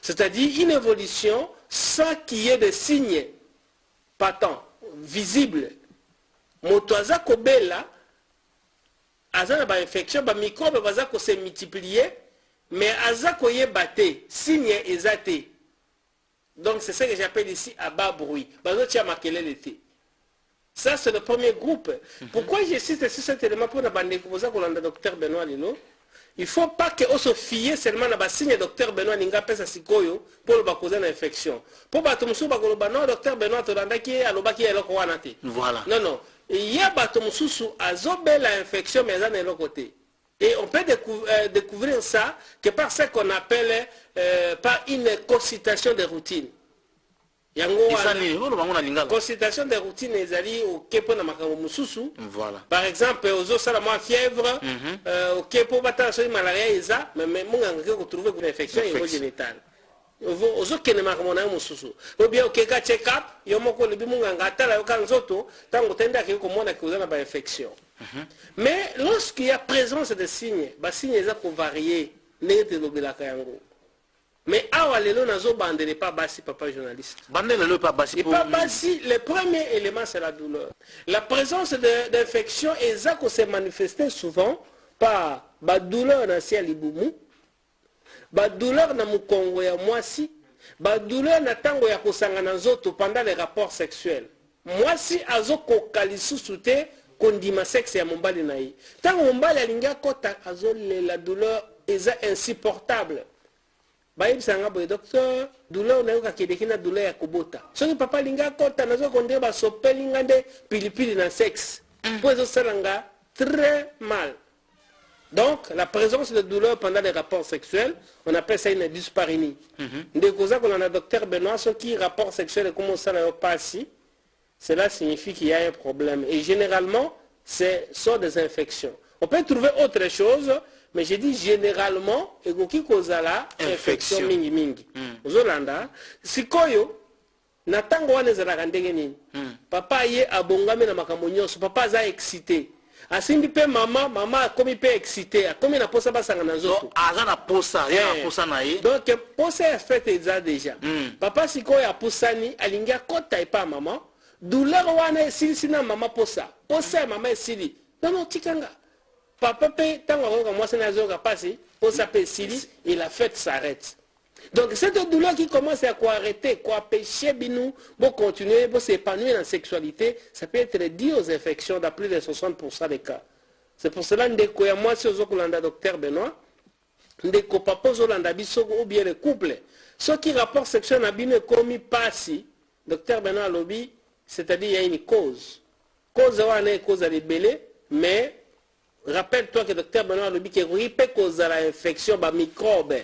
C'est-à-dire une évolution sans qu'il y ait de signes patents, visibles. Motoaza kobela, azana ba infection, ba microbe baza ko se multiplier, mais aza ko ye baté, signe ezate. Donc c'est ça que j'appelle ici à bas bruit. Bazo tia makele l'été. Ça c'est le premier groupe. Pourquoi je cite ici cet élément pour na bande ko boza ko landa docteur Benoît Lelo? Il ne faut pas que on se fie seulement à la signe docteur Benoît Ninga pesa sikoyo pour le causer une infection. Pour batomso bakoloba non docteur Benoît tolanda ki alobaki eloko wana te. Voilà. Non non. Il y a batomsusu azobela infection mais ça n'est l'autre côté. Et on peut découvrir ça que par ce qu'on appelle par une consultation de routine. Consultation de routine ezali au kepo na makambo mususu. Voilà. Par exemple aux osala moi fièvre au kepo bata so malaria eza mais munganga ko trouver une infection urogénitale. Aux autres ne makambo na mususu. Ou bien au keka check up yo moko libi munganga atala yo kanzoto tango tenda ke ko mona ke uzana ba infection. Mais lorsqu'il y a présence de signes, ba signes eza ko varier nete lobelaka yango. Mais awa lelo nazo bandele pas basi papa journaliste. Bandele le pas basi. Pas basi, le premier élément c'est la douleur. La présence d'infection et ça qu'on s'est manifesté souvent par ba douleur na sia libumu, ba douleur na mukongo ya mwasi, ba douleur na tango ya kosanga na nzoto pendant les rapports sexuels. Mwasi azo kokalisu sute kondima sexe ya mombali na ye. Tango mombali alinga kota azo la douleur eza insupportable. Baïbsanga boy docteur douleur na yoka kedekina douleur ya kobota soki papa linga kota nazo konde ba sopelinga nde pilipili na sexe pour eso salanga très mal. Donc la présence de douleur pendant les rapports sexuels on appelle ça une dyspareunie. Ndekoza qu'on a docteur Benoît soki rapport sexuel comme ça na passi cela signifie qu'il y a un problème et généralement c'est soit des infections. On peut trouver autre chose. Mais j'ai dit généralement, et qui cause la infection mingi mingi. Ozolanda, sikoyo, natango wane zalaka ndenge nini. Papa ye abongame na makambo nyonso, papa za excité. Asindi pe mama, mama akomi pe excité, akomi na posa basanga na nzoto. Donc aza na posa, ya na posa na ye. Donc posa est fait déjà. Papa sikoyo apusani, alingia kota epa mama, douleur wane esili sina mama posa. Posa mama esili. Non tikanga. Papa paye tant que moi c'est nazoka passé pour s'appeler Sili et la fête s'arrête. Donc cette douleur qui commence à quoi arrêter, quoi pécher binou, pour continuer, pour s'épanouir dans la sexualité, ça peut être dû aux infections dans plus de 60% des cas. C'est pour cela que moi si aux Okolanda docteur Benoît, ndeko papa Zolanda biso ou bien le couple, ceux qui rapportent sexuel n'a bien commis pas si docteur Benoît lobby, c'est-à-dire il y a une cause. Cause wana cause à libellé, mais rappelle-toi que le docteur Benoît Lobi qui peut causer l'infection par microbe.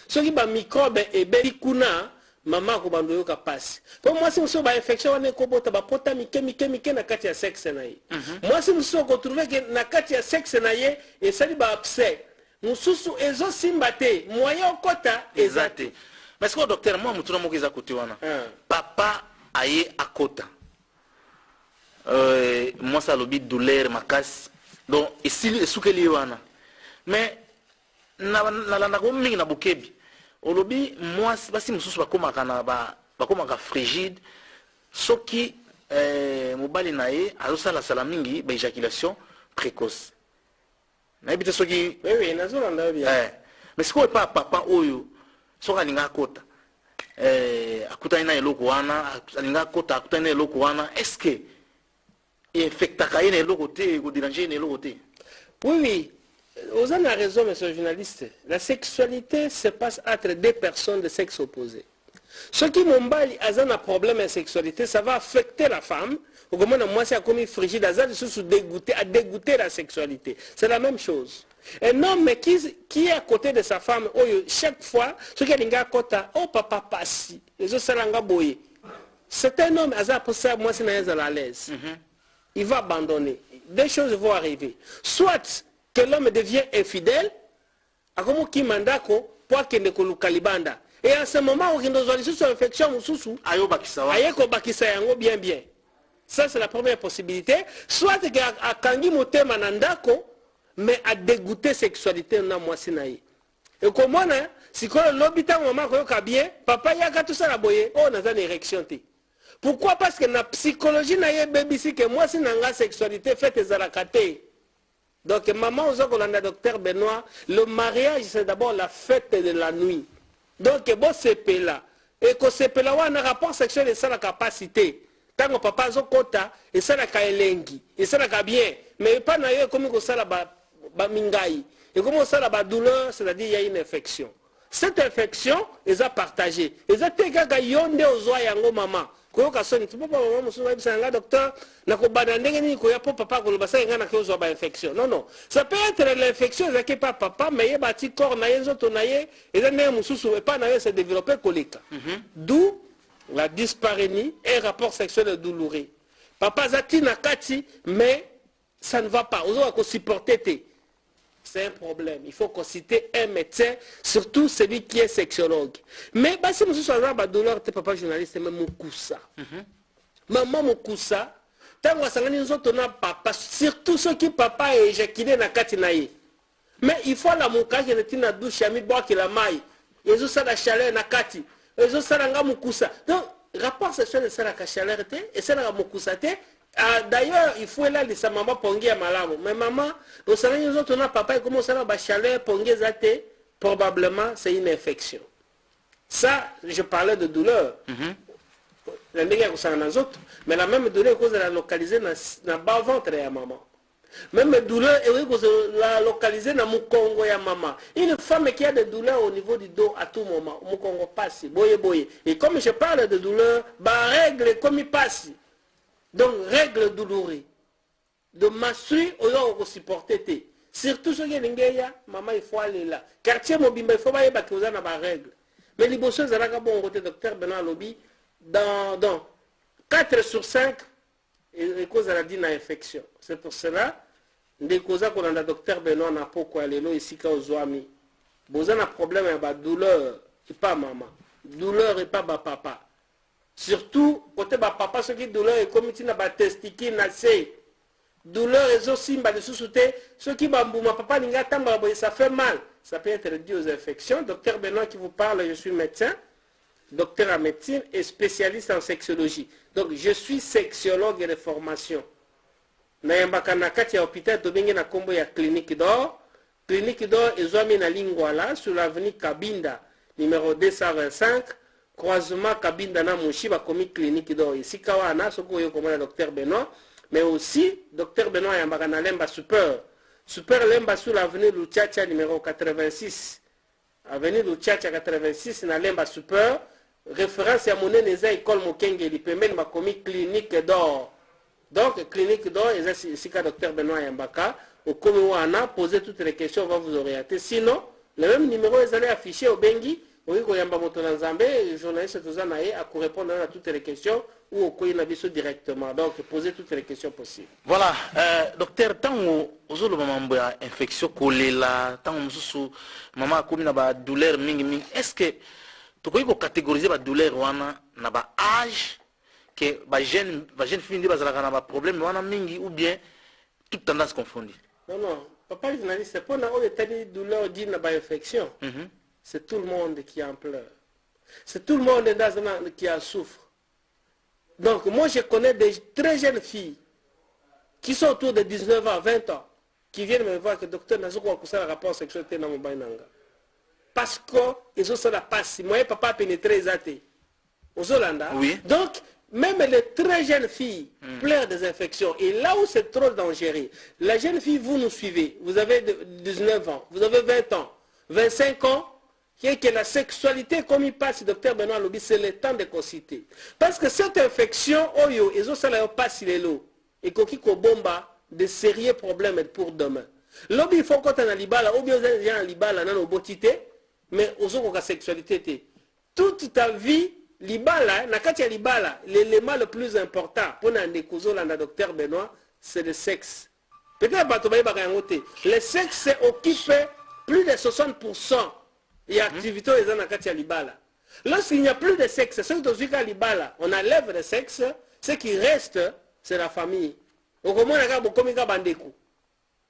Ce qui est microbe et belikuna, maman ko bandoyo ka passe. Pour moi si nous ba infection on est kobota ba pota mike na kati ya sexe na ye. Moi si nous ko trouver que na kati ya sexe na ye et ça ba abcès. Mususu ezo simbate moyen kota ezate. Mais ce que docteur moi mutuna moko eza côté wana. Papa aye akota. Moi ça lobi douleur makasi. Donc ici esukeli wana mais na ko mingi na bukebi olobi moi basi mususu bakomaka na bakomaka frigide soki mobali na ye azosala sala mingi ba éjaculation précoce na ebite soki oui nazolanda bien mais siko pa papa oyo soka linga kota akutani na eloko wana alinga kota akutani na eloko wana est-ce que oui, vous avez raison, monsieur le journaliste. La sexualité se passe entre deux personnes de sexe opposé. Ceux qui m'ont bali a un problème de sexualité, ça va affecter la femme. Au moment où moi, c'est comme frigide, à dégoûter la sexualité. C'est la même chose. Un homme qui est à côté de sa femme, chaque fois, ce qui est à côté, oh papa passi, les autres salanga boye. C'est un homme, pour ça, moi, c'est à l'aise. Il va abandonner. Deux choses vont arriver. Soit que l'homme devient infidèle, à comme qui mandako, pour qu'il ne kalibanda. Et à ce moment où il nous a dit sur l'infection, ayeko bakisa yango bien. Ça c'est la première possibilité. Soit que à kangi motema nandako, mais à dégoûter sexualité na moi sinaï. Et comment Sikolo l'hôpital maman koyoka bien, papa yaka tout ça la boye, oh n'a une érection té. Pourquoi? Parce que la psychologie na ye baby si que moi si nanga sexualité fait ezalakate. Donc maman ozo kolanda docteur Benoît, le mariage c'est d'abord la fête de la nuit. Donc bon c'est là. Et que c'est là un rapport sexuel et ça la capacité. Tant que papa zo kota et ça la kaelengi, et ça la bien, mais pas na yo comme ko ça la ba mingai. Et comme ça la douleur, c'est-à-dire il y a une infection. Cette infection, ils ont partagé. Ils ont été yonde aux oies yango maman. Koyo kasoni, tu peux pas maman musu wabi sanga docteur, na ko banandenge ni ko ya papa ko lobasa ngana ko zo ba infection. Non non, ça peut être l'infection zaki pas papa, mais il bati corps na yezo to na ye, et là ne mususu et pas na ye se développer kolika. D'où la dyspareunie et rapport sexuel douloureux. Papa zati na kati, mais ça ne va pas. Ozo ko supporter te. C'est un problème. Il faut consulter un médecin, surtout celui qui est sexologue. Mais si je suis un douleur, papa journaliste, c'est même Moukoussa. Maman Moukoussa, tant que papa, surtout ceux qui papa est éjaculé na katinaye. Mais il faut la mouka qui est na douche, ami bois qui la maille. Ils ont ça la chaleur na kati. Ils ont ça la Moukoussa. Donc, rapport sexuel c'est la chaleur et c'est la Moukoussa. D'ailleurs, il faut là sa maman pongi à malamu. Mais maman, au salon nous autres, papa, comment ça va chaleur pongi zate, probablement c'est une infection. Ça, je parlais de douleur. Mais la même douleur que la localiser dans le bas ventre de maman. Même douleur est la localiser dans le Congo ya maman. Une femme qui a des douleurs au niveau du dos à tout moment, au Congo passe, boye boye. Et comme je parle de douleur, bah règle comme il passe. Donc, règle douloureuse. De m'assurer aux supporter. Surtout ceux qui ont maman, il faut aller là. Quartier mobile, il faut pas y avoir de règles. Mais les bosses, bon côté docteur Benoît Lobby, dans 4 sur 5, il cause la dîne à infection. C'est pour cela, des causes qu'on a le docteur Benoît n'a pas quoi aller là, ici, quand on a besoin d'un problème, il y a douleur, et pas maman. Douleur et pas papa. Surtout, côté papa, ceux qui douleur et comme il y a des testicules, douleur et aussi, ceux qui bambouma papa, ça fait mal. Ça peut être dû aux infections. Docteur Benoît qui vous parle, je suis médecin, docteur en médecine et spécialiste en sexologie. Donc, je suis sexologue de formation. Nayambakanakati à hôpital, Dobenge na kombo ya clinique d'or. Clinique d'or, ils ont mis na Lingwala sur l'avenue Kabinda, numéro 225. Croisement Kabinda na Mouchiba commis clinique d'or ici kawana soko yo comme le docteur Benoît, mais aussi docteur Benoît yambaka na Lemba super Lemba sur l'avenue Luchacha numéro 86, avenue Luchacha 86 na Lemba super, référence à Moneneza école Mokenge li pemene ma commis clinique d'or. Donc clinique d'or et ici ka docteur Benoît yambaka au comme wana poser toutes les questions, on va vous orienter. Sinon le même numéro est allé afficher au Bengi. Oui, quand il y a un Zambé, les journalistes à répondre à toutes les questions ou au coin directement. Donc, poser toutes les questions possibles. Voilà, docteur, tant que vous avez une infection choléra, tant que vous avez une douleur, est-ce que tu peux catégoriser la douleur dans l'âge que les jeunes filles ont un problème ou bien toute tendance confondue? Non, non. Papa, le journaliste, c'est pas une douleur d'une infection. C'est tout le monde qui en pleure. C'est tout le monde qui en souffre. Donc, moi, je connais des très jeunes filles qui sont autour de 19 ans, 20 ans, qui viennent me voir que le docteur n'a pas un rapport sexuel dans mon bain. Parce qu'ils ont ça la passe. Moi, papa a pénétré les athées. Aux Hollandais. Oui. Donc, même les très jeunes filles pleurent des infections. Et là où c'est trop dangereux, la jeune fille, vous nous suivez. Vous avez 19 ans, vous avez 20 ans, 25 ans. Que la sexualité, comme il passe, docteur Benoît Lobby, c'est le temps de consulter. Parce que cette infection, ils ont pas si les lots. Et qu'on bomba de sérieux problèmes pour demain. Lobby, il faut qu'on ait un libala, ou bien il y a un libala, non, mais aux autres, la sexualité. Toute ta vie, libala, nakati libala, l'élément le plus important pour un découso, le docteur Benoît, c'est le sexe. Peut-être le sexe occupe plus de 60%. Il y a activité aux gens libala. Lorsqu'il n'y a plus de sexe, ceux qui sont libala, on enlève le sexe, ce qui reste, c'est la famille.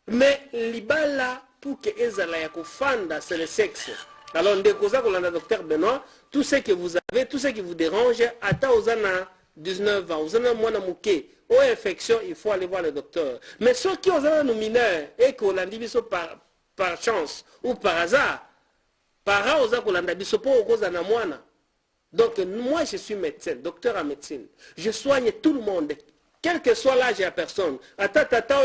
Mais libala, pour que ezala ya kufanda, c'est le sexe. Alors, le docteur Benoît, tout ce que vous avez, tout ce qui vous dérange, attends aux années 19 ans, aux années moins mouké, aux infections, il faut aller voir le docteur. Mais ceux qui ont nos mineurs et qu'on l'a dit par chance ou par hasard, par aux qu'on l'a dit pas aux causes de moine. Donc, moi, je suis médecin, docteur en médecine. Je soigne tout le monde. Quel que soit l'âge de la personne, attends,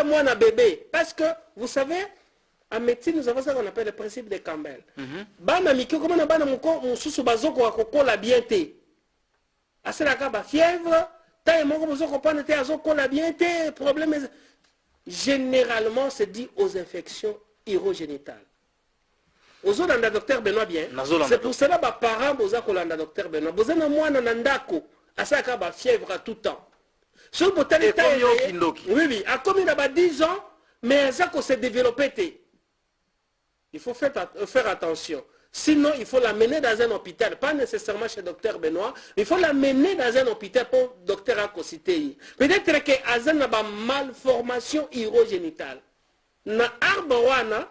moi, na bébé. Parce que, vous savez, en médecine, nous avons ça qu'on appelle le principe de Campbell. Bana miki, comment bana mon sous bazoko à coco la bienté. À ce là fièvre, taille mon bazoko pas n'était à zoko la bienté, problème. Généralement, c'est dit aux infections urogénitales. Aux autres, dans le docteur Benoît bien. C'est pour cela que les parents ont le docteur Benoît. Vous avez moi nandako à ça qu'il y a fièvre à tout temps. Sur le oui, à comme il a 10 ans, mais ça s'est développé. Il faut faire attention. Sinon, il faut l'amener dans un hôpital, pas nécessairement chez le docteur Benoît, mais il faut l'amener dans un hôpital pour le docteur Akosité. Peut-être qu'il y a une malformation urogénitale. Dans l'arbre,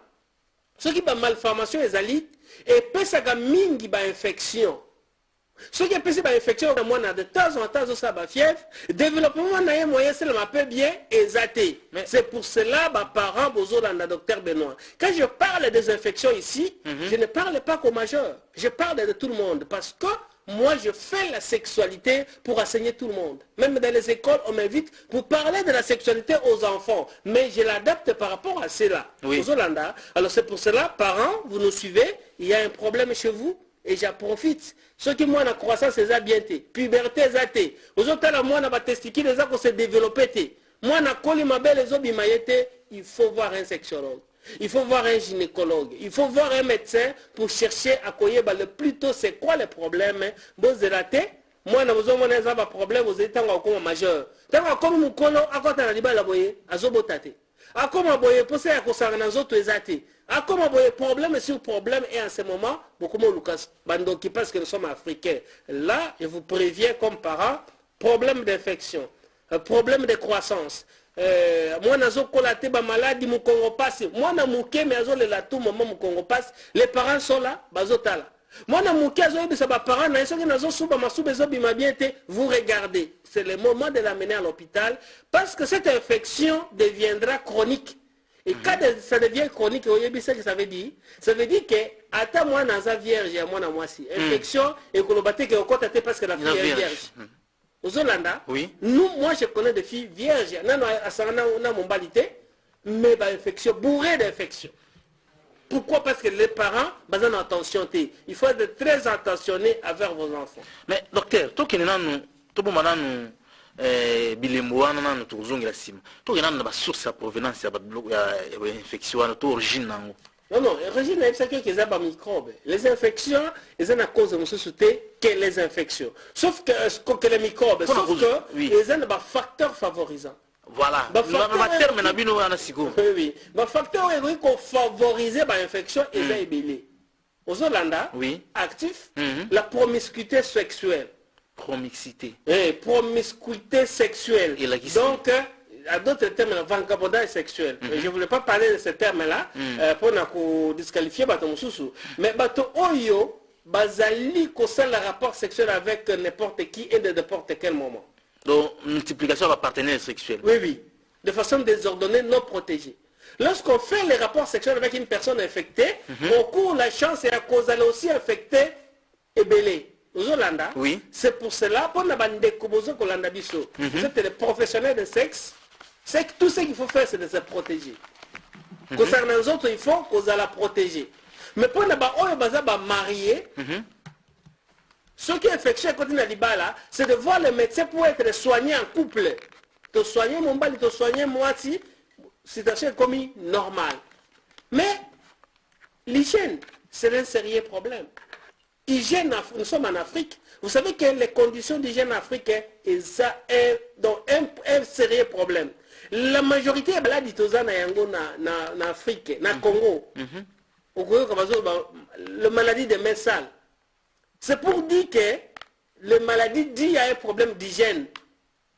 ce qui est une malformation exalite, et puis ça a une infection. Ce qui est une infection, de temps en temps, ça a fièvre. Développement, il y a un moyen, c'est peu bien exalté. C'est pour cela que les parents ont dans le docteur Benoît. Quand je parle des infections ici, je ne parle pas qu'aux majeurs. Je parle de tout le monde. Parce que moi, je fais la sexualité pour enseigner tout le monde. Même dans les écoles, on m'invite pour parler de la sexualité aux enfants. Mais je l'adapte par rapport à cela. Oui. Aux Hollandais. Alors c'est pour cela, parents, vous nous suivez, il y a un problème chez vous. Et j'en profite. Ce qui moi, la croissance, c'est bien. Puberté, c'est bien. Aux autres, moi, on a testicule, les gens qui se développé. Moi, on a collé ma belle, les autres, il faut voir un sexologue. Il faut voir un gynécologue. Il faut voir un médecin pour chercher à connaître le plus tôt c'est quoi le problème. Bon, c'est raté. Moi, on a besoin d'un problème, vous êtes encore majeur. Tant comme mon colo, à côté de la libère, la boye, à zobotate. À comme un boye, pour ça, à cause de nos autres exatés. Ah, comme un problème sur problème, et en ce moment, beaucoup de Lucas Bandoki, parce que nous sommes africains. Là, je vous préviens comme parents, problème d'infection, problème de croissance. Moi, je suis maladie, mon Congo passe. Moi, je suis mais je suis là tout moment, mon Congo passe. Les parents sont là, bazota là. Moi, je suis là, parents, vous regardez. C'est le moment de l'amener à l'hôpital, parce que cette infection deviendra chronique. Et quand ça devient chronique, ça veut dire que, attends moi dans la vierge, moi dans moi si. Infection, et que le bâtiment est parce que la fille est vierge. Aux Hollandais, oui. Nous, moi je connais des filles vierges, dans mon balité, mais infection, bourrée d'infection. Pourquoi? Parce que les parents, ont attention. Il faut être très attentionné avec vos enfants. Mais docteur, toi qui nous bilembo wana na tozongela sima to yana na ba source ya provenance ya ba infection wana to origine nango. Non, origine c'est que les microbes. Les infections, ils ont à cause de société que les infections. Sauf que les microbes, sauf que ils ont des facteurs favorisants. Voilà. Le terme na bino wana siko. Oui. Les facteurs qui favorisent l'infection et les ébélés. Aux Hollandais, actifs, la promiscuité sexuelle. Promixité. Promiscuité sexuelle. Donc, à d'autres termes, le vagabondage sexuel. Je ne voulais pas parler de ce terme-là pour nous disqualifier. Mais Oyo, Bazali, qu'on le rapport sexuel avec n'importe qui et de n'importe quel moment. Donc, multiplication de partenaires sexuels. Oui. De façon désordonnée, non protégée. Lorsqu'on fait les rapports sexuels avec une personne infectée, on court la chance et la cause elle est aussi infectée et bêlée. Aux Hollandais, c'est pour cela pour vous êtes des professionnels de sexe, c'est que tout ce qu'il faut faire c'est de se protéger. Concernant les autres, il faut qu'on la protéger. Mais pour les mariés, ce qui est infectieux c'est de voir le médecin pour être soigné en couple. Te soigner mon bal, te soigner moi si c'est comme normal. Mais l'hygiène, c'est un sérieux problème. Hygiène, nous sommes en Afrique. Vous savez que les conditions d'hygiène en Afrique sont un sérieux problème. La majorité des maladies en Afrique, en Congo, la maladie des mains sales. C'est pour dire que les maladies disent qu'il y a un problème d'hygiène.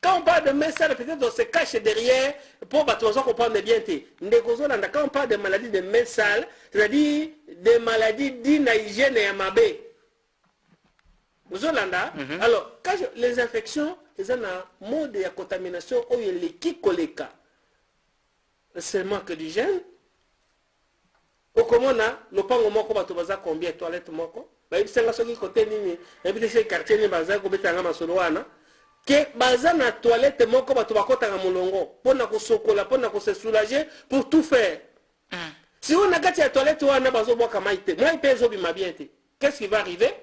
Quand on parle de main sale, peut-être on se cache derrière pour comprendre bien. Quand on parle de maladies de main sale, c'est-à-dire des maladies d'inhygiène et amabé. Alors, quand les infections, ils ont un mode de contamination où il y a l'équipe colléca. C'est le manque d'hygiène. Au comment on a le pango moko bato baza combien toilette moko? Bah il s'engage sur le côté nini. Et puis ces quartiers ni baza ko betanga masoloana. Que baza na toilette moko bato bakota na mulongo. Pona ko sokola, pona ko se soulager pour tout faire. Si on a gâté la toilette wana bazo boka maite. Moi il pèse bima bien té. Qu'est-ce qui va arriver?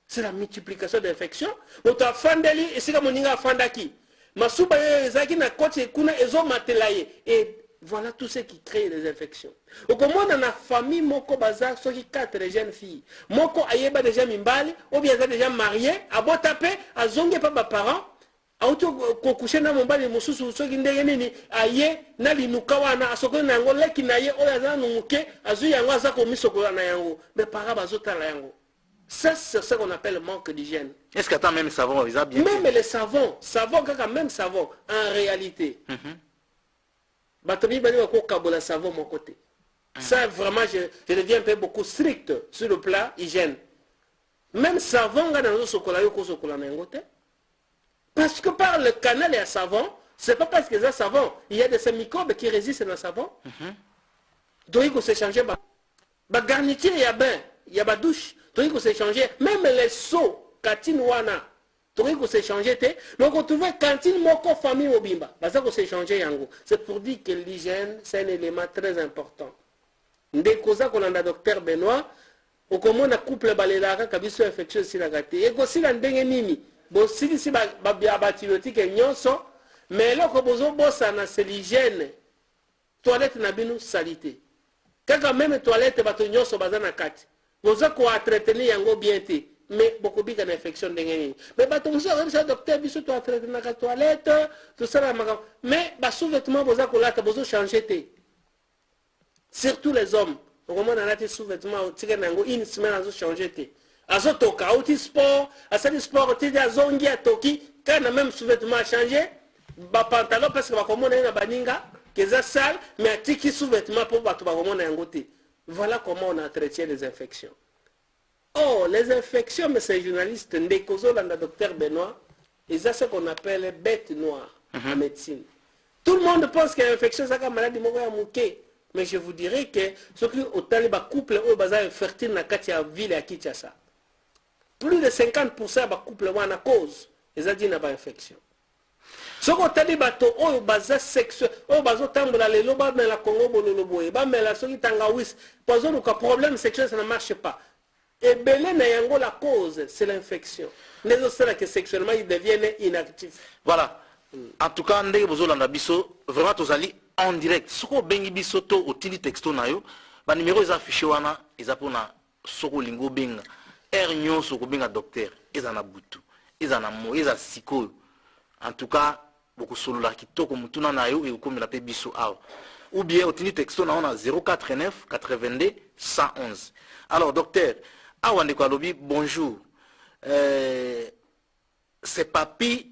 C'est la multiplication d'infections. Moto afandeli esika moninga afandaki. Masuba ezaki na koti kuna ezo matelaye et voilà tout ce qui crée les infections. Au comment dans la famille, moko bazar, ceux qui 4 jeunes filles. Moko ayeba déjà mimbali, ou bien déjà marié, à bout tapé, à zongue pas parents, à auto coucher dans mon bal, mon sous ceux qui n'ont aye, na linukawana, à ce qu'on a un golé qui n'a pas eu un nouké, à zuyango, à comme misoko na yango, mais para bazota la yango. Ça, c'est ce qu'on appelle le manque d'hygiène. Est-ce qu'attends même savon, ils ont bien. Même les savons, quand même savon, en réalité. Batomi bani wako kabola savon mon côté. Ça vraiment je deviens un peu beaucoup strict sur le plan hygiène. Même savon ga dans sokola yo ko sokola na ngote. Parce que par le canal et à savon, c'est pas parce que ça savon, il y a des microbes qui résistent dans le savon. Donc il faut s'échanger ba garniture il y a bain, il y a ba douche, donc il faut s'échanger même les seaux katine wana. Donc il faut s'échanger. Donc on trouve cantine moko famille mobimba. Ça faut s'échanger yango. C'est pour dire que l'hygiène c'est un élément très important. Ndé causa qu'on a docteur Benoît, au comment on a couple balela kabiso infectieux si la gâté. Et aussi la ndenge nini. Bon si ba antibiotique nyonso, mais là ko bozo bossa na c'est l'hygiène. Toilette na binu salité. Kaka même toilette bato nyonso bazana kati. Bozo ko entretenir yango bien té. Mais beaucoup de infection d'engagement. Mais bah ton docteur biso toi traiter dans la toilette, tout ça là mais bah sous-vêtements boza kolata bozo changer té. Surtout les hommes. Au moment dans la sous-vêtements tika nango une semaine azo changer té. Azo toka outil sport, asali sport té da zongi à toki, quand même sous-vêtements changer, bah pantalon parce que bah comment on a baninga, que ça sale, mais tiki sous-vêtements pour bah tout bah comment on a ngoté. Voilà comment on entretient les infections. Oh, les infections, mais ces journalistes, Ndekozo, le docteur Benoît, ils ont ce qu'on appelle bête noire en médecine. Tout le monde pense que l'infection, c'est une maladie mouké. Mais je vous dirais que ceux qui ont des couples qui sont fertiles dans la ville à Kinshasa, plus de 50% des couples ont une cause. Ils ont dit qu'il y a une infection. Ceux qui ont des bateaux qui sont sexuels, qui sont dans la Congo, qui ont un problème sexuel, ça ne marche pas. Et belé na yango la cause, c'est l'infection. Les autres, c'est que sexuellement, ils deviennent inactifs. Voilà. En tout cas, ndenge bozo landa biso, vraiment tozali en direct. Soko bengi biso to otili texto na yo, ba numéro is affiché wana, ils apona soko lingo benga. Nyon soko benga docteur, eza na butu, eza na mo, eza sikoyo. En tout cas, beaucoup solo la kitoko mutuna na yo, et comme la pe biso awa. Ou bien otili texto na ona 089 82 111. Alors docteur, Awande Kwalobi, bonjour. C'est papi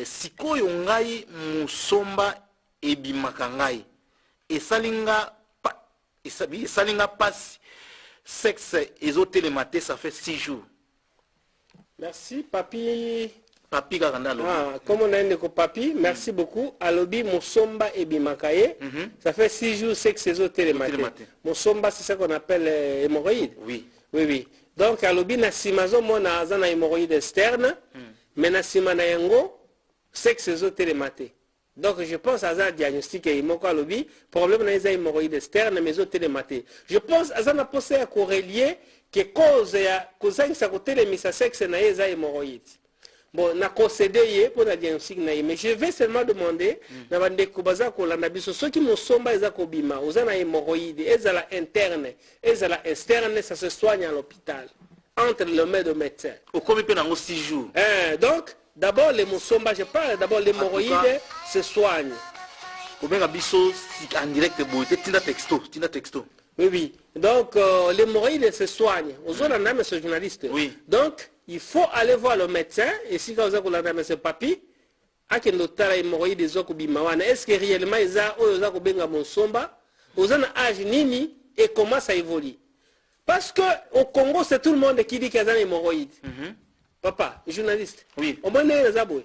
siko yongai musomba ebimakangai. Et salinga passe sexe ésotélématé, ça fait 6 jours. Merci papi. Papi Garanda Lobi. Ah, comme on a un papi, merci beaucoup. Alobi musomba ebimakaye, ça fait 6 jours sexe ésotélématé. Musomba c'est ce qu'on appelle hémorroïde. Oui. Oui, oui. Donc, alobi na simazo mo na azana hémorroïde externe, mais na simana yango sexe ésotélématé. Donc, je pense à ça diagnostic et moko alobi problème na hémorroïde externe mais ésotélématé. Je pense à ça na posé à corrélier que cause ya cause ça côté les misa sexe na hémorroïde. Bon, na concédé pour la diagnostic na mais je vais seulement demander na bande kubaza ko landa biso ceux qui mo somba eza ko bima ozana hémorroïde ezala interne ezala externe ça se soigne à l'hôpital entre le médecin au combien pe nango 6 jours. Donc d'abord les musomba je parle d'abord l'hémorroïde se soigne au benga biso en direct boité tinda texto. Oui, oui. Donc, l'hémorroïde se soigne. Aux autres, on a un journaliste. Oui. Donc, il faut aller voir le médecin. Et si vous avez un papi, akendo tala hémorroïde ezo kobima wana est-ce que réellement eza oyo oza kobenga mosomba oza na âge nini et comment ça évolue parce que au Congo c'est tout le monde qui dit qu'il y a des hémorroïdes. Papa journaliste oui au moins les aboué.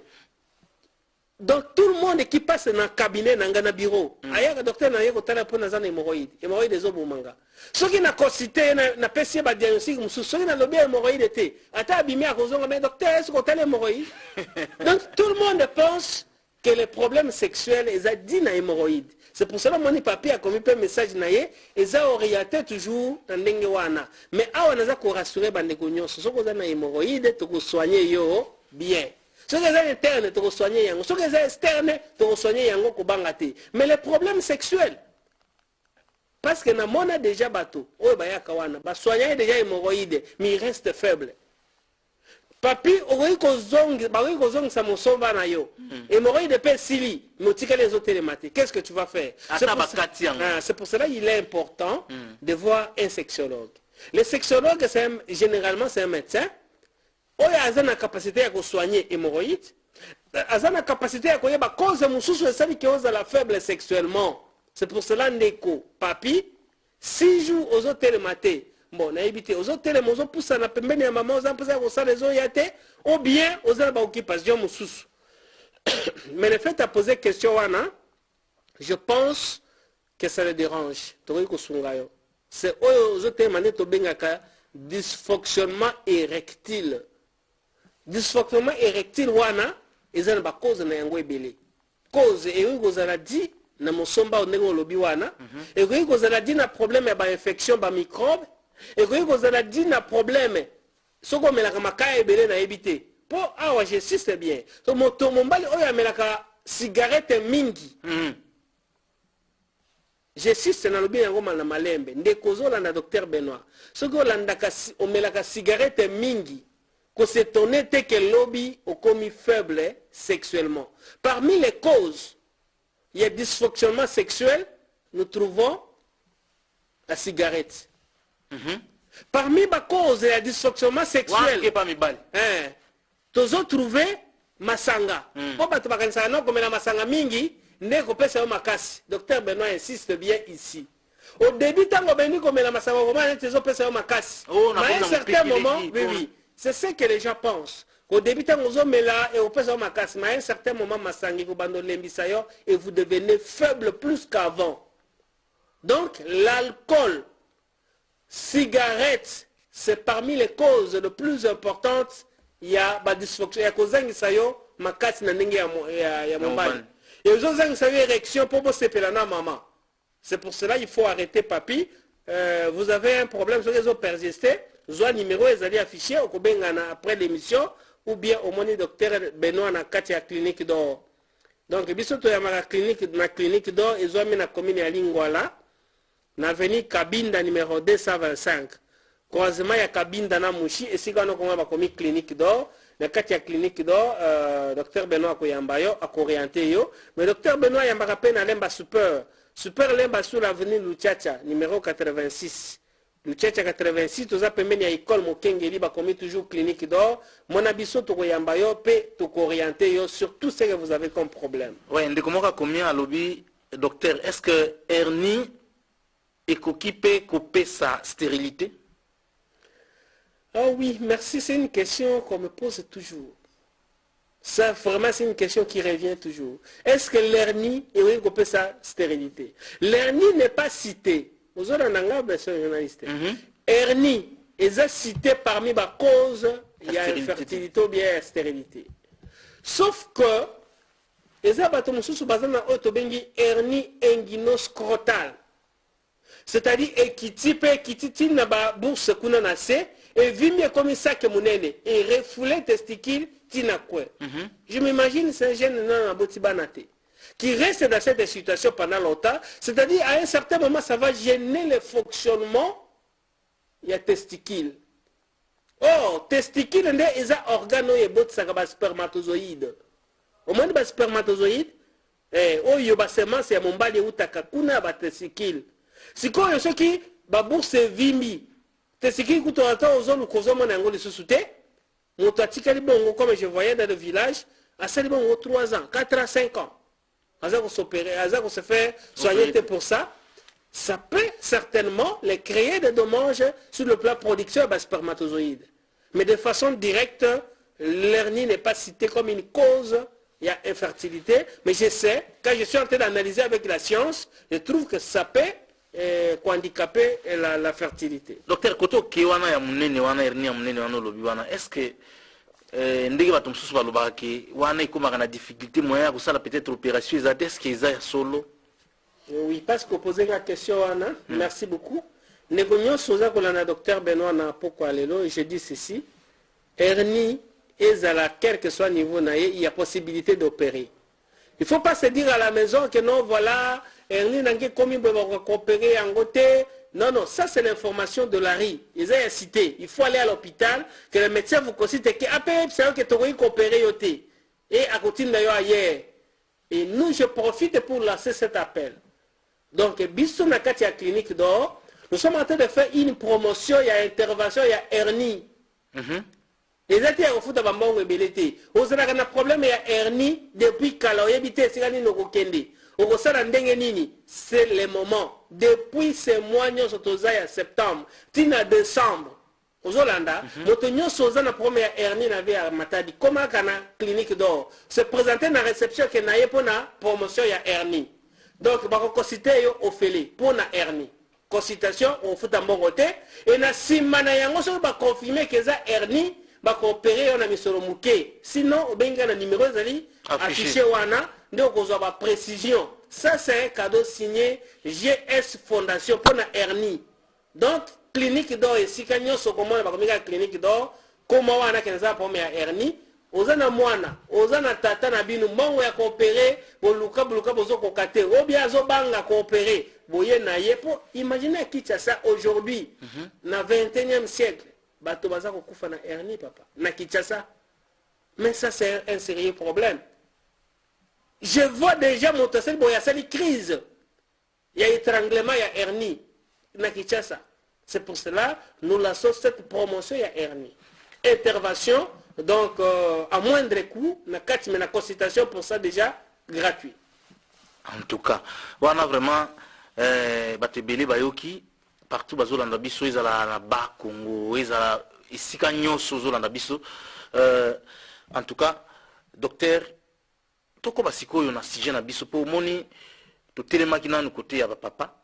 Donc tout le monde qui passe dans le cabinet, dans le bureau, le docteur n'a pas pour les hémorroïdes. Hémorroïdes des manga. Ceux qui n'ont pas cité, n'a pas essayé de diagnostiquer, ceux qui n'ont pas hémorroïdes étaient. Attends, abîmé à cause de mais docteur, est-ce qu'on a l'hémorroïde? Donc tout le monde pense que les problèmes sexuels, ils ont dit dans l'hémorroïde. C'est pour cela que mon papier a commis un message naïe, ils ont orienté toujours dans l'hémorroïde. Mais à on a rassuré les gens, ceux qui ont des hémorroïdes, ils ont soigné bien. Ceux qui sont internes, tu soigner yango. Ceux qui sont externes, tu soigner yango kobangate. Mais les problèmes sexuels, parce que na mona déjà bateau, oh baya kawana, ba soigner déjà hémorroïde, mais il reste faible. Papi, oyi kozong sa mosomba na yo. Hémorroïde pe sili, motika les autres les matés. Qu'est-ce que tu vas faire? C'est pour cela qu'il est important de voir un sexologue. Le sexologue, généralement, c'est un médecin. Oyo aza na capacité ya soigner hémorroïde, aza na capacité ya koyeba cause mususu esali ki ozala faible sexuellement. C'est pour cela ndeko papi 6 jours aux hôtels maté. Bon, na éviter aux hôtels mozo poussa na pembeni ya maman oza poussa ko sala zo yate ou bien ozala ba occupation mususu. Mais le fait à poser question wana, je pense que ça le dérange. Tori ko sunga yo. C'est aux hôtels mané to bengaka dysfonctionnement érectile. Dysfonctionnement érectile wana ezana ba cause na yango ebele cause eyi kozala di na mosomba ndenge olobi wana eyi kozala di na problème ya ba infection ba microbe eyi kozala di na problème soko melaka makaya ebele na ebité po awa j'insiste bien so moto mombali oyo amelaka cigarette mingi j'insiste na lobi yango na malembe ndeko zolanda docteur Benoît soko olandaka omelaka cigarette mingi que c'est honnête que le lobby est commis faible sexuellement. Parmi les causes, il y a dysfonctionnement sexuel, nous trouvons la cigarette. Parmi les causes, il y a dysfonctionnement sexuel. Nous avons trouvé masanga. Comme la masanga mingi, Docteur Benoît insiste bien ici. Au début, quand on a comme la masanga, on a un certain moment, oui. C'est ce que les gens pensent. Au début, vous avez là et au à un certain moment, et vous devenez faible plus qu'avant. Donc, l'alcool, cigarette, c'est parmi les causes les plus importantes. Il y a la dysfonction. Il y a cause et vous avez érection pour vous maman. C'est pour cela qu'il faut arrêter, papi. Vous avez un problème sur les autres persistés. Soit numéro est allé affiché après l'émission ou bien au moins docteur Benoît na kati ya clinique d'or. Donc biso to ya ma clinique d'or ils ont mis na commune ya Lingwala na avenue Kabinda numéro 225. Croisement ya Kabinda na Mushi et si kana ko ba commune clinique d'or na kati ya clinique d'or docteur Benoît ko yamba yo akorienter yo mais docteur Benoît yamba rappel na Lemba super Lemba sur l'avenue Luchacha numéro 86. Le Tchétcha 86, tous appelés à l'école Mokengeli, comme toujours clinique d'or. Mon abisso, tu koyambayo, pe tu orienter sur tout ce que vous avez comme problème. Oui, on demande combien à lobby, docteur. Est-ce que hernie est peut couper sa stérilité? Ah oui, merci. C'est une question qu'on me pose toujours. Ça, vraiment, c'est une question qui revient toujours. Est-ce que l'hernie est couper sa stérilité? L'hernie n'est pas citée. Vous avez un journaliste. Hernie est cité parmi les causes, il y a infertilité ou bien stérilité. Sauf que, les hernie inguinoscrotale. C'est-à-dire, qui n'a pas bourse qu'on a assez, et vimie comme ça que mon aîné, et refoulé testicule, tina quoi. Je m'imagine, c'est un jeune non à botibanate. Qui reste dans cette situation pendant longtemps, c'est-à-dire à un certain moment, ça va gêner le fonctionnement, il y a testicule. Oh, testicule, il y a des organes qui sont des spermatozoïdes. Au moins, des spermatozoïdes, oh, il y a des semences, il y a des mbali, il y a des testicules. Si quoi, il y a ceux qui, bourse vimi, testicule, quand on entend aux zones où on a un peu de sous-souté, comme je voyais dans le village, à ça, 3 ans, 4 ans, 5 ans. À ça qu'on s'opérer, à ça qu'on se fait soigner pour ça. Ça peut certainement les créer des dommages sur le plan production de spermatozoïdes. Mais de façon directe, l'hernie n'est pas citée comme une cause, il y a infertilité. Mais je sais, quand je suis en train d'analyser avec la science, je trouve que ça peut handicaper la fertilité. Docteur, koto kiwana ya munene wana hernie ya munene wana lobi wana, est-ce que ndenge bato mosusu balobaka ke wana ikomaka na difficulté moyen ya kosala peut-être opération ezate, est-ce que eza ya solo? Oui, parce que poser la question, Anna, merci beaucoup. Négonyon Soza Kolana docteur Benoît na pourquoi lelo, je dis ceci. Hernie et à la quel que soit niveau naïe, il y a possibilité d'opérer. Il ne faut pas se dire à la maison que non, voilà, hernie n'a pas commis pour opérer en côté. Non, non, ça c'est l'information de la RI. Ils ont cité. Il faut aller à l'hôpital, que le médecin vous consulte, que après, c'est que tu as opéré yoté. Et à côté d'ailleurs ailleurs. Et nous, je profite pour lancer cet appel. Donc, biso na kati ya clinique d'or, nous sommes en train de faire une promotion, il y a intervention, il y a hernie. Les états au foot de bambon et belleté. Au Sénégal, on a problème, il y a hernie depuis kala, yebite sigani no kokende. Au Sénégal, ndenge nini, c'est le moment. Depuis ce mois, nous sommes en septembre, tina décembre. Aux Hollanda, nous sommes en première hernie à Matadi. Comment kana clinique d'or se présenter dans la réception que na pour la promotion, il y a hernie. Donc, on va consulter au félé pour la hernie. Consultation, on fout un bon côté. Et na si manayango, on va confirmer que ça hernie, on va opérer, on a mis sur le mouquet. Sinon, on va un numéro affiché wana, donc on va précision. Ça, c'est un cadeau signé GS Fondation pour la hernie. Donc, clinique d'or, et si quand on commande la clinique d'or, comment on a qu'elle a pour la hernie, ozana mwana ozana tata na binu mbongo ya coopérer boluka bozo kokate ou bien zo banga coopérer boye na ye po imaginez Kinshasa aujourd'hui na 21e siècle bato baza kokufa na hernie papa na Kinshasa, mais ça c'est un sérieux problème. Je vois déjà mon tassel boya sali crise, il y a étranglement, il y a hernie na Kinshasa. C'est pour cela nous lançons cette promotion, il y a hernie, intervention. Donc, à moindre coût, la consultation pour ça déjà gratuit. En tout cas, on a vraiment Batebele Bayoki, partout bazolanda biso, ezala na ba Congo, ezala isika nyonso zolanda biso. En tout cas, docteur, toko basiko yo na sujet na biso po moni to telemaki nanu côté ya papa.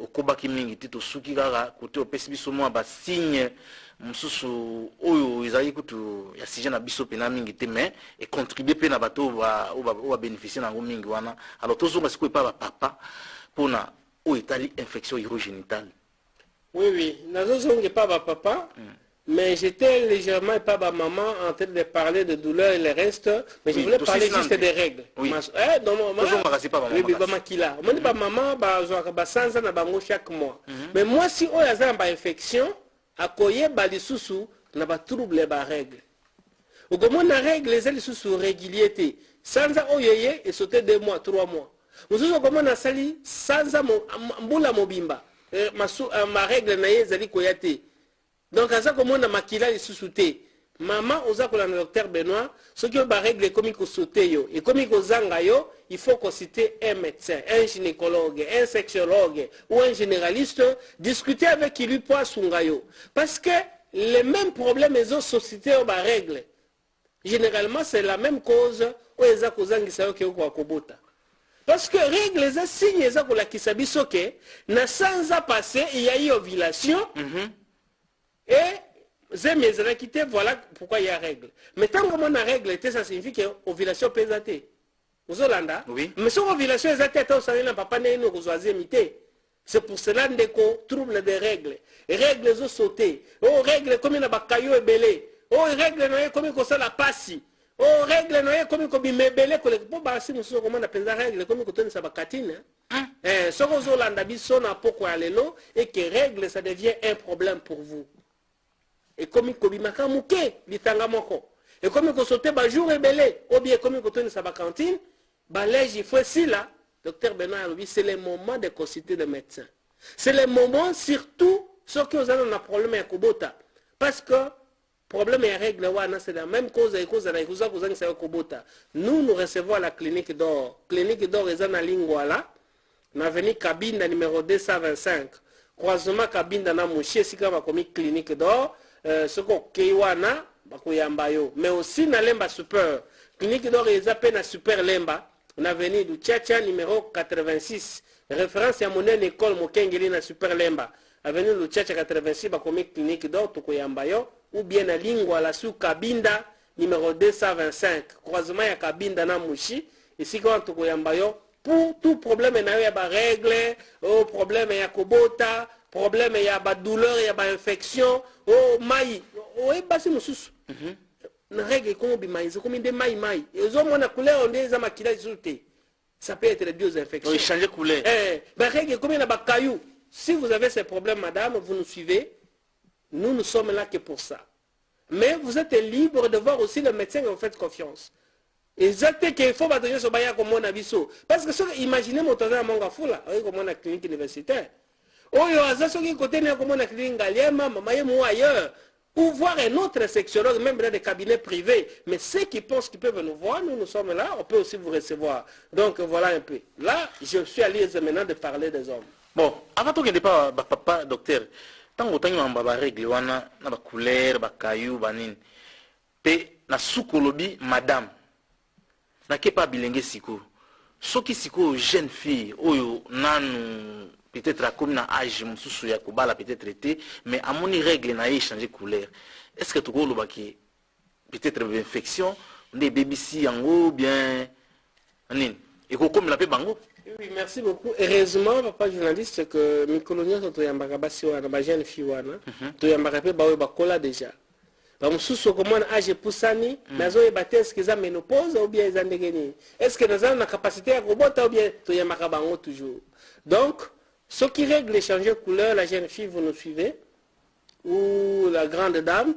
Okobaki mingi te to suki kaka côté opesi biso mwa ba signe mususu oyo ezali kutu ya sujet na biso pena mingi te mais et contribuer pe na bato ba bénéficier na ngo mingi wana. Alors tozonga siko pa papa pona o etali infection urogénitale. Oui oui, nazozonga pa papa. Mais j'étais légèrement pas ma maman en train de parler de douleur et le reste, mais je voulais parler juste des règles. Oui. Chaque mois. Mais moi si on a une infection, à koye balisusu na ba trouble ba règle. Au comment na règle les alisusu régulièreté. Sans oyoye et sauter 2 mois, 3 mois. Nous avons comment na sali sans mbula mobimba. Ma règle na yezali koyate. Donc, à ça, comme on a makila les sous-soutés, maman, aux accords de docteur Benoît, ce qui est règle comme il faut sauter, et comme il faut zangayo, il faut consulter un médecin, un gynécologue, un sexologue ou un généraliste, discuter avec qui lui poids sungayo. Parce que les mêmes problèmes, ils ont société aux règles. Généralement, c'est la même cause où ils ont causé kobota. Parce que règles, les signes, ils ont qui s'abisoke, n'a sans à passer, il y a eu ovulation. Et quitté, voilà pourquoi il y a règle. Mais tant qu'on a règle, ça signifie que l'ovulation peut être. Aux Hollanda, oui. Mais si l'ovulation est atteinte, c'est pour cela qu'on trouble des règles. Les règles ont sauté. Oh, règles comme il y a caillou et belé. Oh, règles comme il y a la passe. Oh, règles comme il y a belé. Pour passer, nous sommes comme on appelle la règle, comme il y a la catine. Ce que vous avez pourquoi aller là, et que règles, ça devient un problème pour vous. Et comme il kobimaka muke litanga moko et comme il sauter ba jour et belé ou bien comme il tourne sa cantine ba lège il faut si là docteur Benoît c'est le moment de consulter le médecin, c'est le moment surtout ceux qui ont un problème à kobota parce que problème et règle, c'est la même cause et cause nous, nous recevons à la clinique d'or. Clinique d'or est en Lingwala. Nous avons venu cabine numéro 225. Croisement cabine dans la mouché, si comme clinique d'or. Ce qu'on Keiwana, mais aussi dans Lemba Super. Clinique d'or est à peine Super Lemba. On a venu du Tchatcha numéro 86. Référence à mon école Mokengeli na Super Lemba. Avenue du Tchatcha 86, comme clinique d'or, Tokoyambayo. Ou bien à Lingwala sous Kabinda numéro 225. Croisement à Kabinda na Mouchi. Ici quand Tokoyambayo. Pour tout problème, il y a des règles, problème, il y a kobota, problème, il y a des douleurs, il y a des infections, maï. Oui, c'est mon sous. Une règle comme des maïs, c'est comme des maïs. Et aux hommes, on a coulé, on dit, ça peut être des deux infections. Oui, changer couleur. La règle comme il y a des cailloux. Si vous avez ces problèmes, madame, vous nous suivez. Nous ne sommes là que pour ça. Mais vous êtes libre de voir aussi le médecin et vous faites confiance. Exactement qu'il faut bâtonner ce bail comme on a vu ça. Parce que imaginez mon temps à Mangafoula, comme on a clinique universitaire. Oh, il y a ça qui côté comme on a clinique Galiema, Mamayemo ailleurs. Ou voir un autre sexologue, même dans des cabinets privés. Mais ceux qui pensent qu'ils peuvent nous voir, nous sommes là, on peut aussi vous recevoir. Donc voilà un peu. Là, je suis à l'aise maintenant de parler des hommes. Bon, avant tout, il n'y a pas papa, docteur. Tant que vous avez des règles, vous avez des couleurs, des cailloux, des nines. Et na soukolobi, madame. Na ke pas bilingue siko. Ce qui siko jeune fille, oyo nan peut-être comme na âge mususu ya kobala peut-être été, mais à mon règle na changer couleur. Est-ce que tu ko loba ki peut-être infection, des BBC yango bien nin. Et ko comme la pe bango. Oui, merci beaucoup. Heureusement, papa journaliste que mes coloniaux sont toyambaka basi wana ba jeune fille wana. Toyambaka pe ba kola déjà. Bamususu comment âge poussani nazo ebate est-ce qu'ils ont ménopause ou bien ils ont ndegeni est-ce que nous avons la capacité à robota ou bien to yamaka bango toujours. Donc ce qui règle les changer couleur, la jeune fille vous nous suivez ou la grande dame,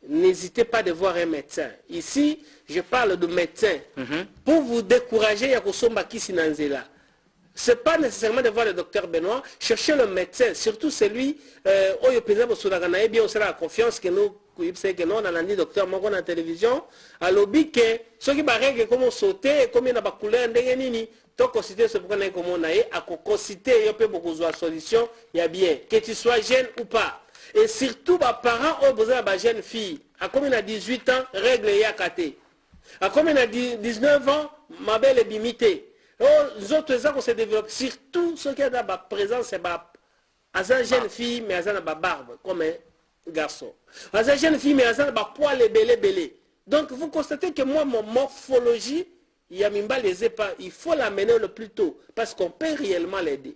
n'hésitez pas de voir un médecin. Ici je parle de médecin pour vous décourager à kusomba kisi nanzela. Ce n'est pas nécessairement de voir le docteur Benoît, cherchez le médecin, surtout celui où il peut bien aussi la confiance que nous on a dit docteur Moko na télévision à l'objet que ceux qui barrent comment sauter comme il y a pas couleur ndengenini donc considérer ce pourquoi on comment on a à considérer il peut beaucoup de solutions il y a bien que tu sois jeune ou pas et surtout les parents ont besoin de jeune fille à comme il a 18 ans règle y a caté à comme il a 19 ans ma belle est bimitée les autres ça qu'on se développe surtout ceux qui ont la présence c'est à une jeune fille mais à une barbe comme garçon. À cette jeune fille, mais à ça, poil et belé. Donc, vous constatez que moi, mon morphologie, il faut l'amener le plus tôt, parce qu'on peut réellement l'aider.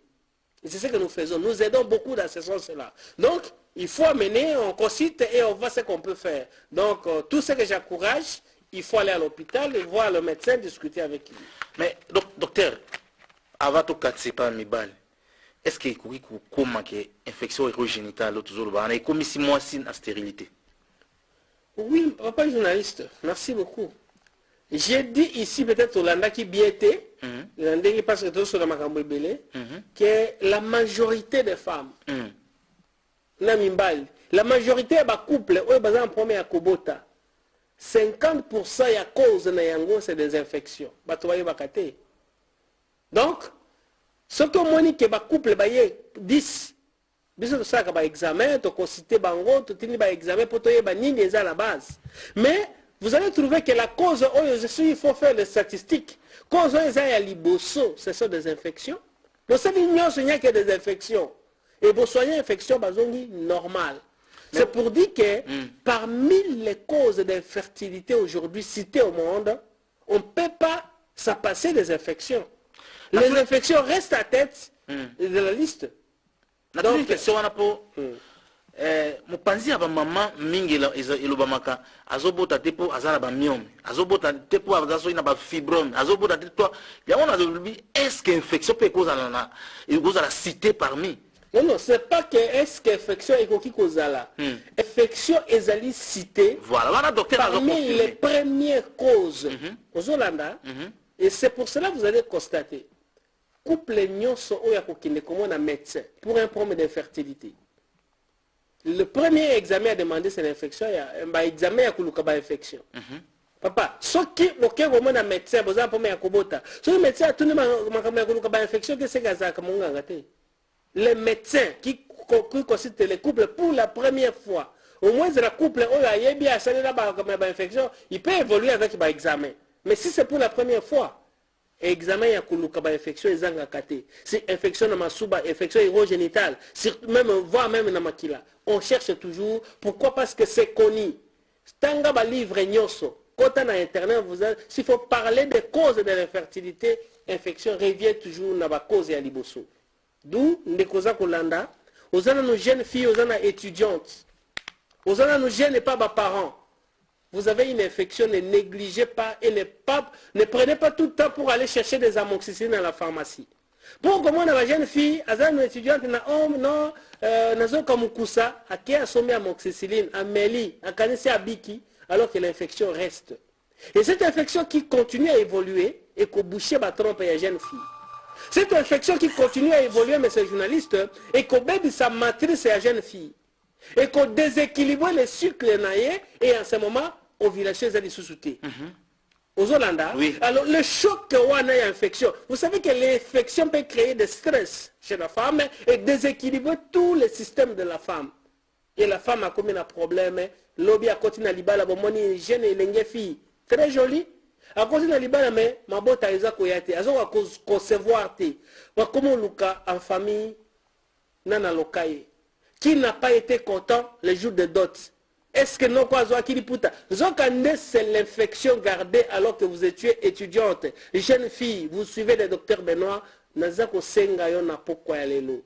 C'est ce que nous faisons. Nous aidons beaucoup dans ce sens-là. Donc, il faut amener, on concite et on voit ce qu'on peut faire. Donc, tout ce que j'encourage, il faut aller à l'hôpital et voir le médecin, discuter avec lui. Mais, docteur, avant tout cas, c'est pas mes balles. Est-ce qu'il y a une infection urogénitale et comme si moi c'est la stérilité? Oui, papa journaliste, merci beaucoup. J'ai dit ici peut-être au Landa qui biété, parce que tout sur que la majorité des femmes, la majorité des couples, en premier à Kobota, 50% à cause de yango c'est des infections. Donc, ce que moi dis que les couples 10, ça que examen, tu consulter bango, tu tenir examen pour te dire à la base. Mais vous allez trouver que la cause, il faut faire les statistiques. Cause à liboso, ce sont des infections. Le seul ignorant, il n'y a que des infections. Et pour soigner l'infection, c'est normal. C'est pour dire que parmi les causes d'infertilité aujourd'hui citées au monde, on ne peut pas s'en passer des infections. Les infections restent à tête de la liste. Donc, une question pour mopanzi ya maman mingi elobamaka azobota te po azala ba myome azobota te po azaso ina ba fibrome azobota te to yango na zobi est-ce que infection peut causer la cité parmi non c'est pas que est-ce que infection ekoki kozala infection ezali cité voilà wana docteur parmi les premières causes ozolanda et c'est pour cela que vous allez constater couple nyonso oya kokinde comme un médecin pour un problème d'infertilité Le premier examen à demander c'est l'infection, il y a un examen à kuluka infection. Papa, ce qui est vraiment un médecin, vous avez un kobota. Ce médecin a tout le monde infection, qu'est-ce que c'est que les médecins qui consultent les couples pour la première fois, au moins le couple, il peut évoluer avec l'examen. Mais si c'est pour la première fois, examen ya kuluka infection ezanga kate, c'est infection na masuba, infection urogénitale, même voire même na makila. On cherche toujours. Pourquoi? Parce que c'est connu. Tanga ba livre nyoso. Quand on a internet, s'il faut parler des causes de l'infertilité, infection revient toujours dans la cause et à liboso. D'où les causes kolanda, aux ans nos jeunes filles, aux ans étudiantes, aux ans nos jeunes et pas nos parents. Vous avez une infection, ne négligez pas et ne prenez pas tout le temps pour aller chercher des amoxicillines dans la pharmacie. Pour comment la jeune fille, aux ans étudiantes, non, nazo kamukusa, à qui a sommé amoxicilline, à Meli, à Kanisi Abiki, alors que l'infection reste. Et cette infection qui continue à évoluer et qu'au boucher va tromper les jeunes filles. Cette infection qui continue à évoluer, mais ces journalistes, et qu'au bébé sa matrice et la jeune fille. Et qu'on déséquilibre les cycles naïs et en ce moment, ovulation est sous-souté. Aux Hollandais, oui. Alors le choc que on a infection, vous savez que l'infection peut créer des stress chez la femme et déséquilibrer tous les systèmes de la femme. Et la femme a commis un problème. Lobby a continué à libala, bomoni jeune et l'engé fille. Très jolie. A continué à libala, mais ma botte a isa koyate. A zo a concevoir te. Wa comment luka en famille, nana lokaye. Qui n'a pas été content les jours de dot? Est-ce que non quoi zo akili puta? Zokande c'est l'infection gardée alors que vous étiez étudiante. Jeune fille, vous suivez le docteur Benoît. Nazako senga yo na pokwa ya lelo.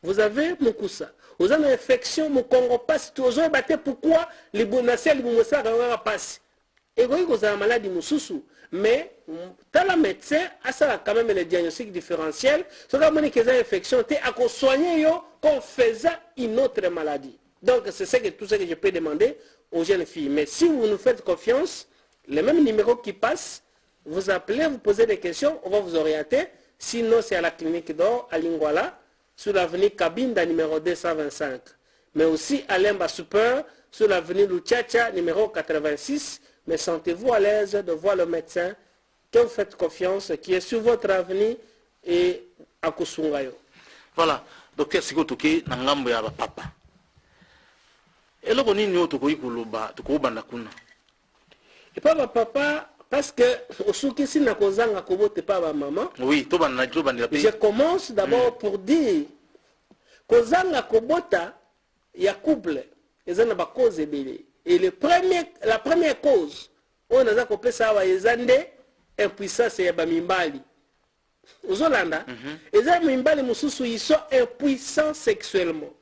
Vous avez Moukoussa. Vous avez une infection, mon Congo passe, vous avez battu pourquoi les bonacés, les bonacés, passent. Et vous avez une maladie, mais dans la médecin, ça a quand même le diagnostic différentiel. Ce qui a une infection, c'est à soigner qu'on faisait une autre maladie. Donc, c'est tout ce que je peux demander aux jeunes filles. Mais si vous nous faites confiance, les mêmes numéros qui passent, vous appelez, vous posez des questions, on va vous orienter. Sinon, c'est à la clinique d'or, à Lingwala, sur l'avenue Kabinda numéro 225. Mais aussi à Lemba Super, sur l'avenue Luchacha numéro 86. Mais sentez-vous à l'aise de voir le médecin que vous faites confiance, qui est sur votre avenue et à Kusungayo. Voilà, docteur Sikotoki, Nangambo ya papa. Et là, on est venu et pas papa, parce que si na kozanga kobote pas maman. Oui, je commence d'abord pour dire kozanga kobota ya couple ezana ba cause ebele. Et la première cause on a kopé ça wa ezande impuissance ya ba mimbali. Aux Hollandais, ezana mimbali mususu ils sont impuissants sexuellement.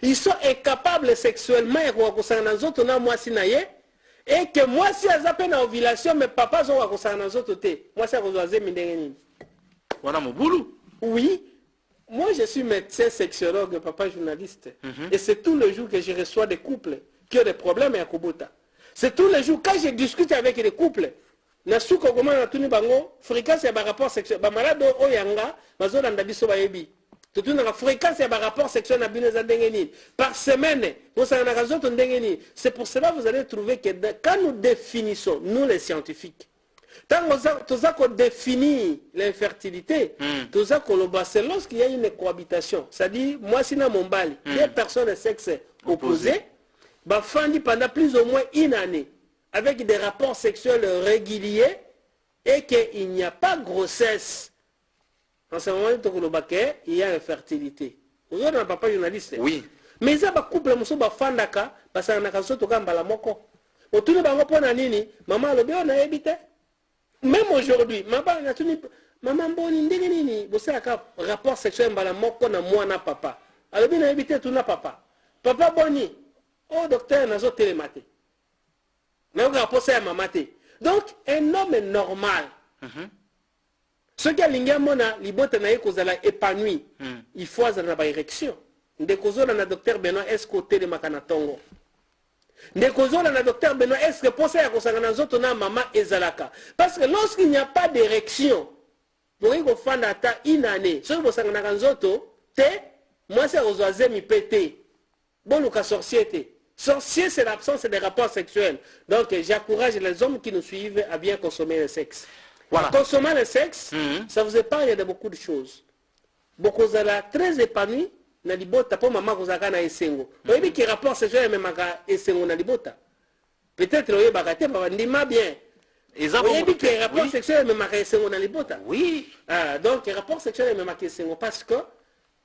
Ils sont incapables sexuellement et kosanga nzoto na mwasi na ye. Et que moi si à peine en ovulation, mes papas ont à nos autres côtés. Moi, c'est oui. Moi, je suis médecin sexologue, papa journaliste. Et c'est tous les jours que je reçois des couples qui ont des problèmes à Kobota. C'est tous les jours, quand je discute avec les couples, fréquence et rapport sexuel. Malade oyanga, mazolanda biso bayebi. Tout la fréquence et rapport sexuel par semaine. C'est pour cela que vous allez trouver que quand nous définissons, nous les scientifiques, quand nous avons défini l'infertilité, c'est lorsqu'il y a une cohabitation. C'est-à-dire, moi, si mon bal, deux personnes de sexe opposé, pendant plus ou moins une année, avec des rapports sexuels réguliers, et qu'il n'y a pas de grossesse. En ce moment, il y a infertilité. Vous avez un papa journaliste. Oui. Mais ça va couple muso ba fandaka parce que na kaso to kambala moko. Otuni ba ngopo na nini? Maman le bio na ebite. Même aujourd'hui, maman boni ndenge nini? Bosa ka rapport sexuel mbala moko na mwana papa. Alobi na ebite tu na papa. Papa boni. Oh docteur nazo télématé. Mais on rapport ça maman té. Donc un homme normal. Ce qui a l'ingémona, libote na ekozala épanoui, il faut avoir une érection. Ndekozola na docteur Benoît est-ce côté de makanatongo. Ndekozola na docteur Benoît est-ce que pour ça kosanga na zoto na maman ezalaka. Parce que lorsqu'il n'y a pas d'érection, pour y fanda ta une année, ce que kosanga na nzoto te, moi c'est ozoaze mi pété. Bon, le sorcier, sorcier, c'est l'absence des rapports sexuels. Donc, j'encourage les hommes qui nous suivent à bien consommer le sexe. Voilà. Consommer le sexe, ça vous épargne de beaucoup de choses. Beaucoup de choses très épanouis, na libota pour maman kozaka na esengo. Vous voyez que rapport sexuel même maka esengo na libota. Peut-être oye bakate ba ndima bien. Vous voyez que rapport sexuel même maka esengo na libota. Oui. Ah, donc rapport sexuel même maka esengo parce que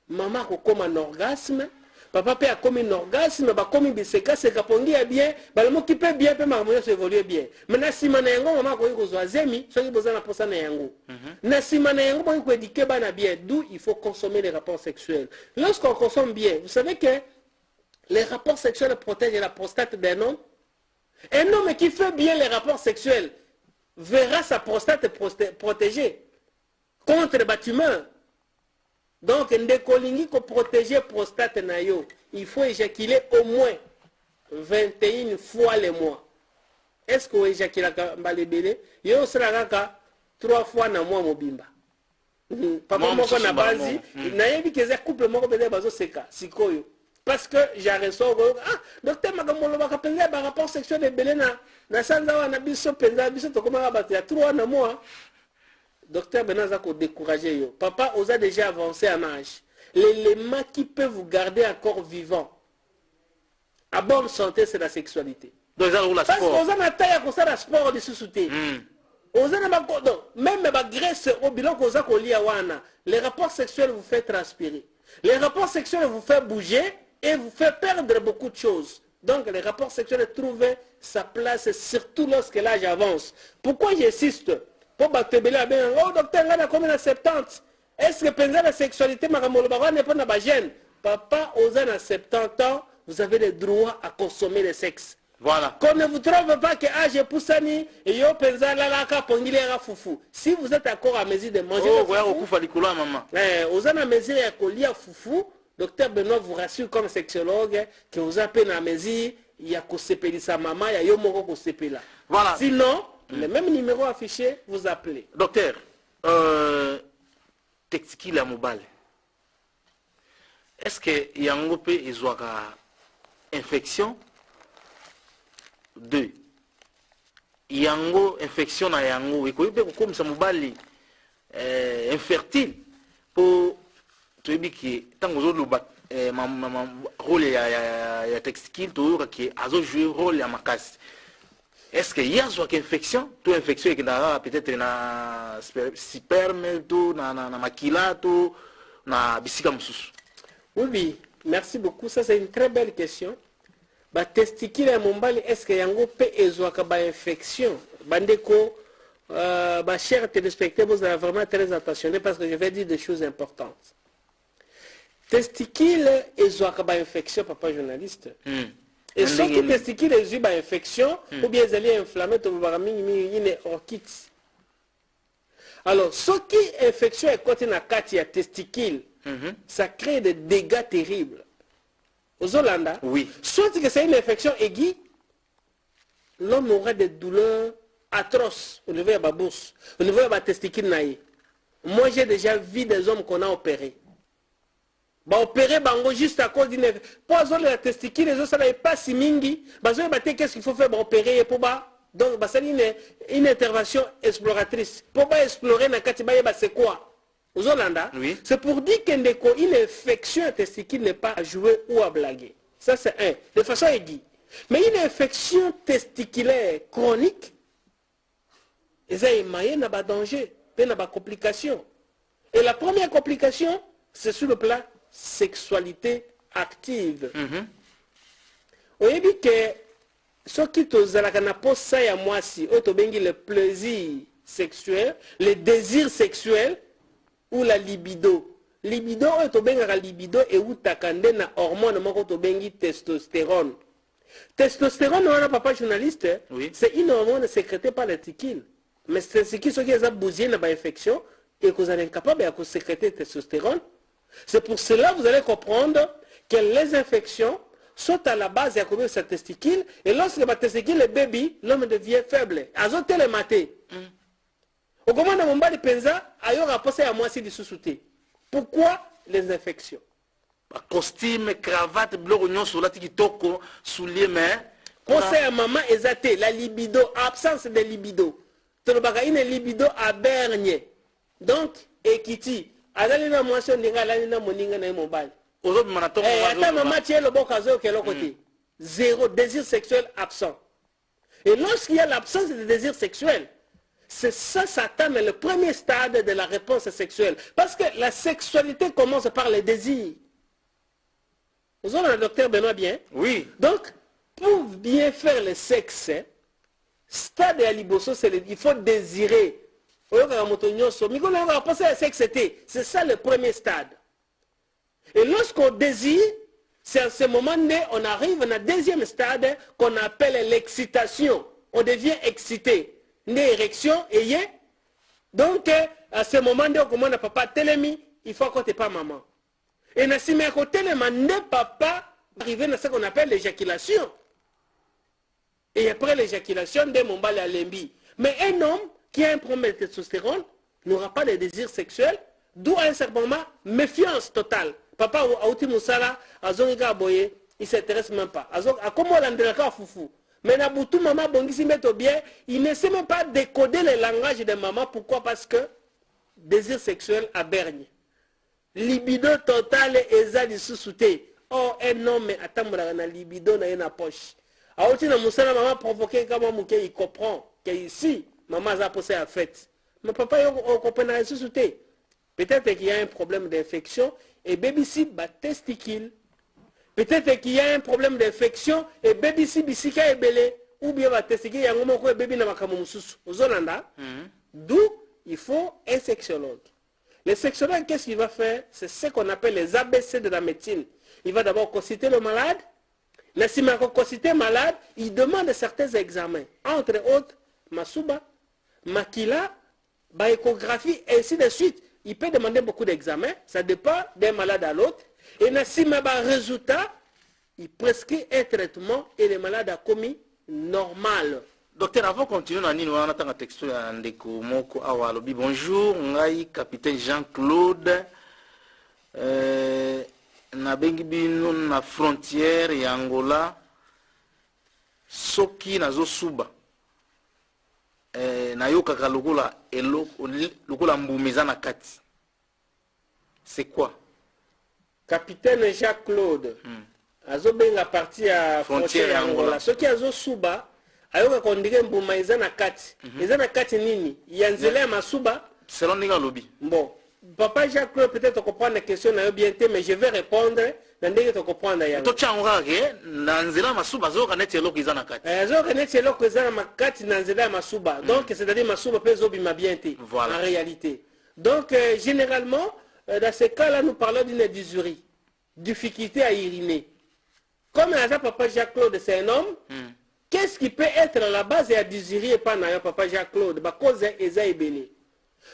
maman ko comme un orgasme, papa peut a comme un orgasme, ba comme biseka seka pongi bien, ba le mot qui peut bien peut marmoyer se évoluer bien. Maintenant si mana yango maman ko kozwa zemi, soki bozana posa na yango. Na si mana yango ba ko éduquer bana bien, d'où il faut consommer les rapports sexuels. Lorsqu'on consomme bien, vous savez que les rapports sexuels protègent la prostate d'un homme. Un homme qui fait bien les rapports sexuels verra sa prostate protégée contre les tumeurs. Donc, pour protéger la prostate, il faut éjaculer au moins 21 fois le mois. Est-ce que vous éjaculez le bébé? Il y a 3 fois dans le mois. Papa, moi, na base, nayebi que les couples moko bébé bazo seka sikoyo. Parce que j'ai reçu docteur magamolo baka penza ba rapport sexuel de belé na sanza wana biso penza biso to koma ba ya 3 na mois. Docteur Benaza ko décourager yo. Papa osa déjà avancé en âge. L'élément qui peut vous garder encore vivant à bonne santé, c'est la sexualité. Donc parce que osa na taille ko ça la sport de sous-souté. Même la graisse au bilan que vous avez, les rapports sexuels vous font transpirer. Les rapports sexuels vous font bouger et vous font perdre beaucoup de choses. Donc les rapports sexuels trouvent sa place surtout lorsque l'âge avance. Pourquoi j'insiste? Pour battre bien, oh docteur, on a combien de 70? Est-ce que pendant la sexualité, maramolobawa n'est pas dans la gêne? Papa, aux 70 ans, vous avez le droit à consommer le sexe. Voilà. Qu'on ne vous trompe pas que j'ai poussani et yo penza la laka pongilera foufou. Si vous êtes encore à mesure de manger le foufou, aux à mesure de colia foufou, docteur Benoît vous rassure comme sexologue que vous avez à mesure il y a kosepeli sa maman, il y a yo moko kosepela. Voilà. Sinon, le même numéro affiché, vous appelez. Docteur, textile la mobile. Est-ce que y a un peu infection? 2. Yango infection na yango ekoyebe comme ça mobali infertile pour tu dis que tant que loba rôle ya textile to que azo jouer rôle ya makasi. Est-ce que y a soit infection, tout infection qui na peut-être na sperme to na makila to na bisika mususu? Oui, merci beaucoup, ça c'est une très belle question. Ba testicule ya mombali est-ce que yango pe ezwaka ba infection bandeko ba chers téléspectateurs vous avez vraiment très attentionné parce que je vais dire des choses importantes. Testicule ezwaka ba infection papa journaliste. Et ce qui testicule ezwi ba infection ou bien ezali inflammé to ba mingi une orchite. Alors ce qui infection est côté na kati ya testicule, ça crée des dégâts terribles. Aux Hollanda, oui. Soit que c'est une infection aiguë, l'homme aura des douleurs atroces au niveau de la bourse, au niveau de la testicule naïe. Moi, j'ai déjà vu des hommes qu'on a opérés. Bah, opéré bango juste à cause d'une infection. Pour la testicule, les autres, ça n'est pas si mingi. Bah, qu'est-ce qu'il faut faire pour opérer pour bah. Donc, bah, c'est une intervention exploratrice. Pour bah, explorer, c'est quoi? Aux Hollanda, oui. C'est pour dire qu'une infection testicule n'est pas à jouer ou à blaguer. Ça, c'est un. De façon aiguë. Mais une infection testiculaire chronique, ça n'a pas de danger, n'a pas de complication. Et la première complication, c'est sur le plan sexualité active. Vous voyez que ce qui est le plaisir sexuel, le désir sexuel, ou la libido. Libido est au benga libido et ou takande na hormone moko to bengi testostérone. Testostérone on papa journaliste, oui. C'est une hormone sécrétée par les testicules. Mais c'est ce qui a bougé na ba infection et que vous êtes incapable de sécréter testostérone. C'est pour cela que vous allez comprendre que les infections sont à la base de sa testicule et lorsque la testicule est baby, l'homme devient faible. Azote le maté. Au moment de penza, ayo rapporté à moi si du sous-souté. Pourquoi les infections? costume, cravate, biloko nyonso olati kitoko, soulier mais conseil à maman ezate la libido, absence de libido. Tolobaka une libido abergne. Donc ekiti azali na mwasi ndinga alali na moninga na mobile. Ozobi manatongo. Ata maman tie le boka zo ke côté. Zéro désir sexuel absent. Et lorsqu'il y a l'absence de désir sexuel, c'est ça, Satan, le premier stade de la réponse sexuelle. Parce que la sexualité commence par les désirs. Vous avez le docteur Benoît bien? Oui. Donc, pour bien faire le sexe, stade à liboso, il faut désirer. C'est ça le premier stade. Et lorsqu'on désire, c'est à ce moment-là on arrive à un deuxième stade qu'on appelle l'excitation. On devient excité. Une érection, et donc à ce moment-là, on commande à papa télémi, il faut qu'on ne pas maman. Et si à côté de papa, arriver à ce qu'on appelle l'éjaculation. Et après l'éjaculation, de mon bal à l'embi. Mais un homme qui a un problème de testostérone n'aura pas de désir sexuel, d'où à un certain moment, méfiance totale. Papa, Aouti Moussala, Azonga Boye, il ne s'intéresse même pas. À comment on l'a foufou. Mais Naboutou, maman, Bongisi Meto bien, il ne sait même pas décoder le langage de maman. Pourquoi? Parce que désir sexuel à bergne. Libido total et ezali sous-souté. Oh, un homme, attends, na libido na une poche. Aouti na Moussala, maman provoqué comme Mouké, il comprend qu'ici, maman a posé à fête. Mais papa, on comprend na sous-souté. Peut-être qu'il y a un problème d'infection et baby-si bat testicule. Peut-être qu'il y a un problème d'infection et baby-si bisika est belé. Ou bien bat testicule, il y a un moment où baby n'a pas comme d'où il faut un sexologue. Le sexologue, qu'est-ce qu'il va faire? C'est ce qu'on appelle les ABC de la médecine. Il va d'abord consulter le malade. S'il m'a consulté le malade, il demande certains examens. Entre autres, Masuba, Makila, échographie, et ainsi de suite. Il peut demander beaucoup d'examens, ça dépend d'un malade à l'autre. Et si il y a un résultat, il prescrit un traitement et le malade a commis normal. Docteur, avant de continuer, on a un texte de Moko Awalobi. Bonjour, je capitaine Jean-Claude. Nabengibino na frontière ya Angola. Soki nazo suba. Nayokaka lokola mbumeza na kati. C'est quoi? Capitaine Jacques-Claude. Azobenga parti à frontière ya Angola. Soki azo suba, ayoka kondire mbumeza na kati. Eza na kati nini? Yanzele ya masuba. Selon ninga lobi. Bon. Papa Jacques-Claude peut-être comprendre la question na yo bien té, mais je vais répondre. Nandenge to comprendre ya. To tchanga ke nanzela masuba zo kaneti eloko izana kati. Zo kaneti eloko izana makati nanzela masuba. Donc c'est-à-dire masuba pe zo bima bien té. En réalité. Donc généralement dans ces cas-là nous parlons d'une dysurie, difficulté à uriner. Comme papa Jacques-Claude c'est un homme, qu'est-ce qui peut être à la base de la dysurie et pas na papa Jacques-Claude? Ba cause eza ebele.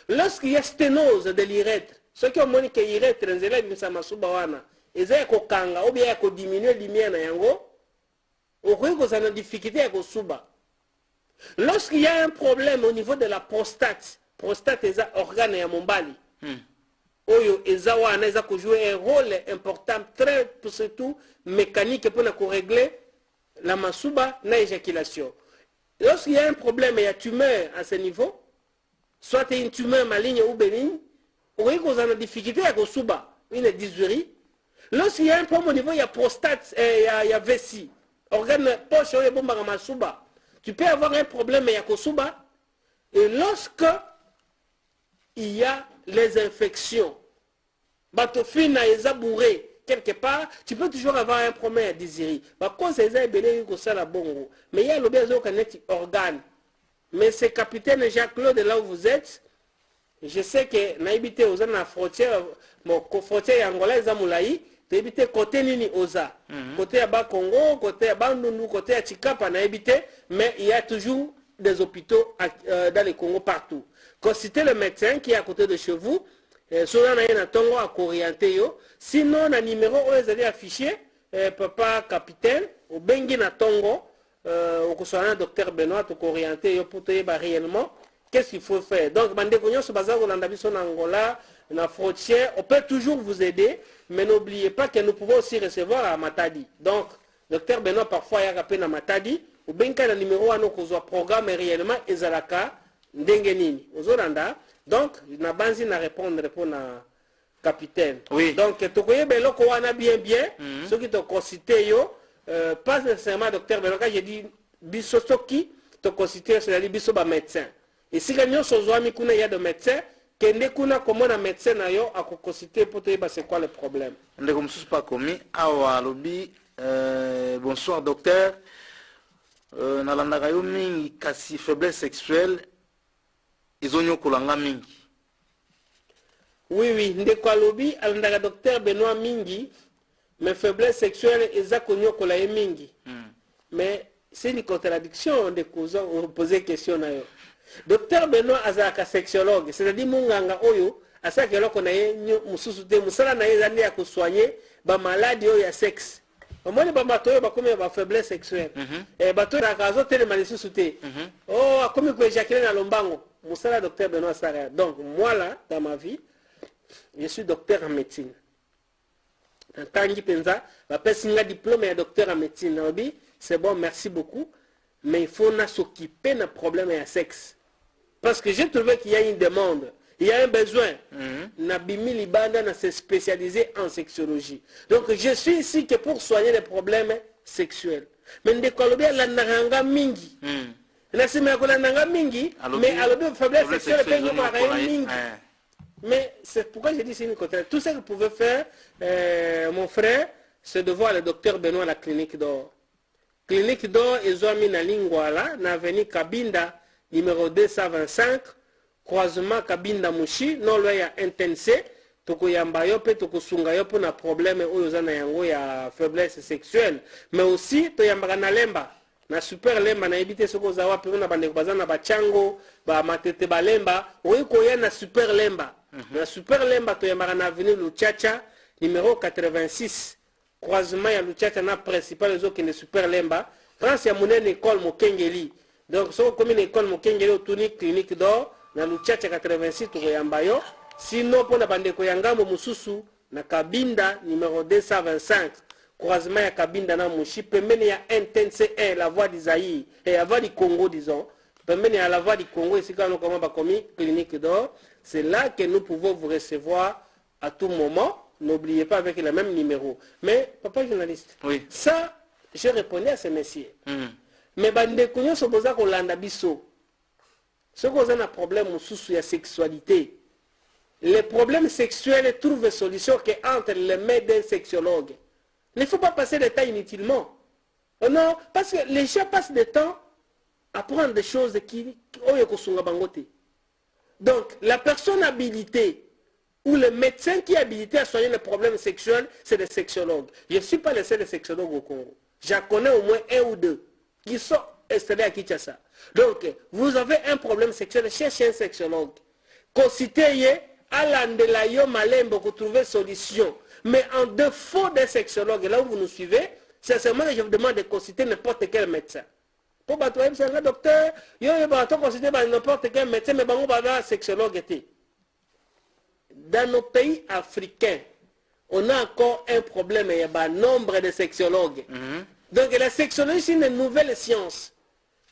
Lorsqu'il y a sténose de l'urètre, ceux qui ont montré que l'urètre nzela bimisa masuba wana eza ko kanga ou bien ko diminuer lumière na yango okoki kozana difficulté ya kosuba. Lorsqu'il y a un problème au niveau de la prostate eza organe ya mombali oyo eza wana eza ko jouer un rôle important très surtout mécanique pour na ko régler la masuba na éjaculation. Lorsqu'il y a un problème il y a tumeur à ce niveau, soit une tumeur maligne ou bénigne, okoki kozana difficulté ya kosuba, une dysurie. Lorsqu'il y a un problème au niveau, il y a prostate, il y a vessie, organe poche, tu peux avoir un problème, il y a kosuba. Et lorsque il y a les infections, batofine a bourré quelque part, tu peux toujours avoir un problème à désirer. Par contre, c'est ça, mais il y a l'obésité organe. Mais c'est capitaine Jacques-Claude, là où vous êtes, je sais que naibité aux la frontière, mon frontière angolaise à Moulaï, naibité côté nini oza, côté à Bas Congo, côté à Bandundu, côté à Chikapa, naibité, mais il y a toujours des hôpitaux dans le Congo partout. Consultez le médecin qui est à côté de chez vous, souvent il y a un tongo à orienter yo, sinon un numéro où vous allez afficher, papa capitaine, au bengi na tongo, au soin docteur Benoît, pour orienter pour te réellement qu'est-ce qu'il faut faire. Donc, bande konyo se basa ko landa biso na Angola, la frontière, on peut toujours vous aider, mais n'oubliez pas que nous pouvons aussi recevoir à Matadi. Donc, docteur Benoît, parfois, il y a rappelé à Matadi, ou bien qu'il y a le numéro à nous programme réellement, Ezalaka, Ndengenini, Ozolanda. Donc, na banzi na répondre à capitaine. Oui. Donc, tu connais Belo Kowana bien, ceux qui te consultent, pas nécessairement docteur Benoît, j'ai dit, Bissosoki, te consulter, c'est-à-dire Bisso médecin. Et si il y a des médecins, comment un médecin a consulté pour te dire c'est quoi le problème. Bonsoir docteur. Nalandaka yo mingi kasi faiblesse sexuelle izonyo kolanga mingi. Oui, ndeko alobi alandaka docteur Benoît mingi, mais faiblesse sexuelle eza konyo kolaye mingi. Mais c'est une contradiction de poser question na yo. Docteur Benoît azaka sexologue, c'est-à-dire munganga oyo asaka eloko na ye mususu te musala na ye zandi ya soigner ba maladie oyo ya sexe. Omoni ba matoyo ba komi ba faiblesse sexuelle. Bato na kazo tele malisusu te. Oh, akomi ko éjaculer na lombango. Musala docteur Benoît Sara. Donc moi là dans ma vie, je suis docteur en médecine. En tangi penza, ba pesinga diplôme ya docteur en médecine. Obi, c'est bon, merci beaucoup, mais il faut s'occuper d'un problème de sexe. Parce que j'ai trouvé qu'il y a une demande, il y a un besoin. Nabimi Libanda s'est spécialisé en sexologie. Donc je suis ici que pour soigner les problèmes sexuels. Mais ndekolobi la naranga mingi. Nasime ko la naranga mingi, mais alobi faiblesse sexuelle pe nyoma mingi. Mais c'est pourquoi j'ai dit c'est une contrainte. Tout ce que vous pouvez faire, mon frère, c'est de voir le docteur Benoît à la clinique d'or. Clinique d'or, ils ont mis na Lingwala, na avenue Kabinda, numéro 225, croisement Kabinda Mushi, non loin ya intense, toko yamba yo pe toko sunga yo po na problème oyo za na yango ya faiblesse sexuelle, mais aussi to yamba na lemba, na super lemba na ebite soko za wapi na bande baza na bachango, ba matete ba lemba, oyi ko ya na super lemba. Na super lemba to yamba na avenue Luchacha, numéro 86. Croisement ya Luchacha na principal les autres qui ne super lemba France ya monene école Mokengeli. Donc so comme une école Mokengeli autour clinique d'or na Luchacha 86 to yambayo sinon pour na bande ko yangambo mususu na Kabinda numéro 225 croisement ya Kabinda na Mushi pembeni ya Intense 1 la voix d'Isaïe et la voix du Congo disons pembeni ya la voix du Congo ici quand nous comment ba commis clinique d'or c'est là que nous pouvons vous recevoir à tout moment. N'oubliez pas avec le même numéro. Mais, papa journaliste, oui. Ça, je répondais à ces messieurs. Mais, bande konyo so boza ko landa biso. Ce qu'on a un problème sous la sexualité. Les problèmes sexuels trouvent solution entre les médecins et sexologues. Il ne faut pas passer le temps inutilement. Non, parce que les gens passent du temps à prendre des choses qui donc, la personne habilitée ou le médecin qui est habilité à soigner les problèmes sexuels, c'est le sexologue. Je ne suis pas le seul sexologue au Congo. J'en connais au moins un ou deux qui sont installés à Kinshasa. Donc, vous avez un problème sexuel, cherchez un sexologue. Consultez à l'andelayo malembo pour trouver solution. Mais en défaut d'un sexologue, là où vous nous suivez, sincèrement, je vous demande de consulter n'importe quel médecin. Pour battre un docteur, il y a consulter n'importe quel médecin, mais on va un sexologue était. Dans nos pays africains, on a encore un problème, il y a un nombre de sexologues. Donc la sexologie, c'est une nouvelle science.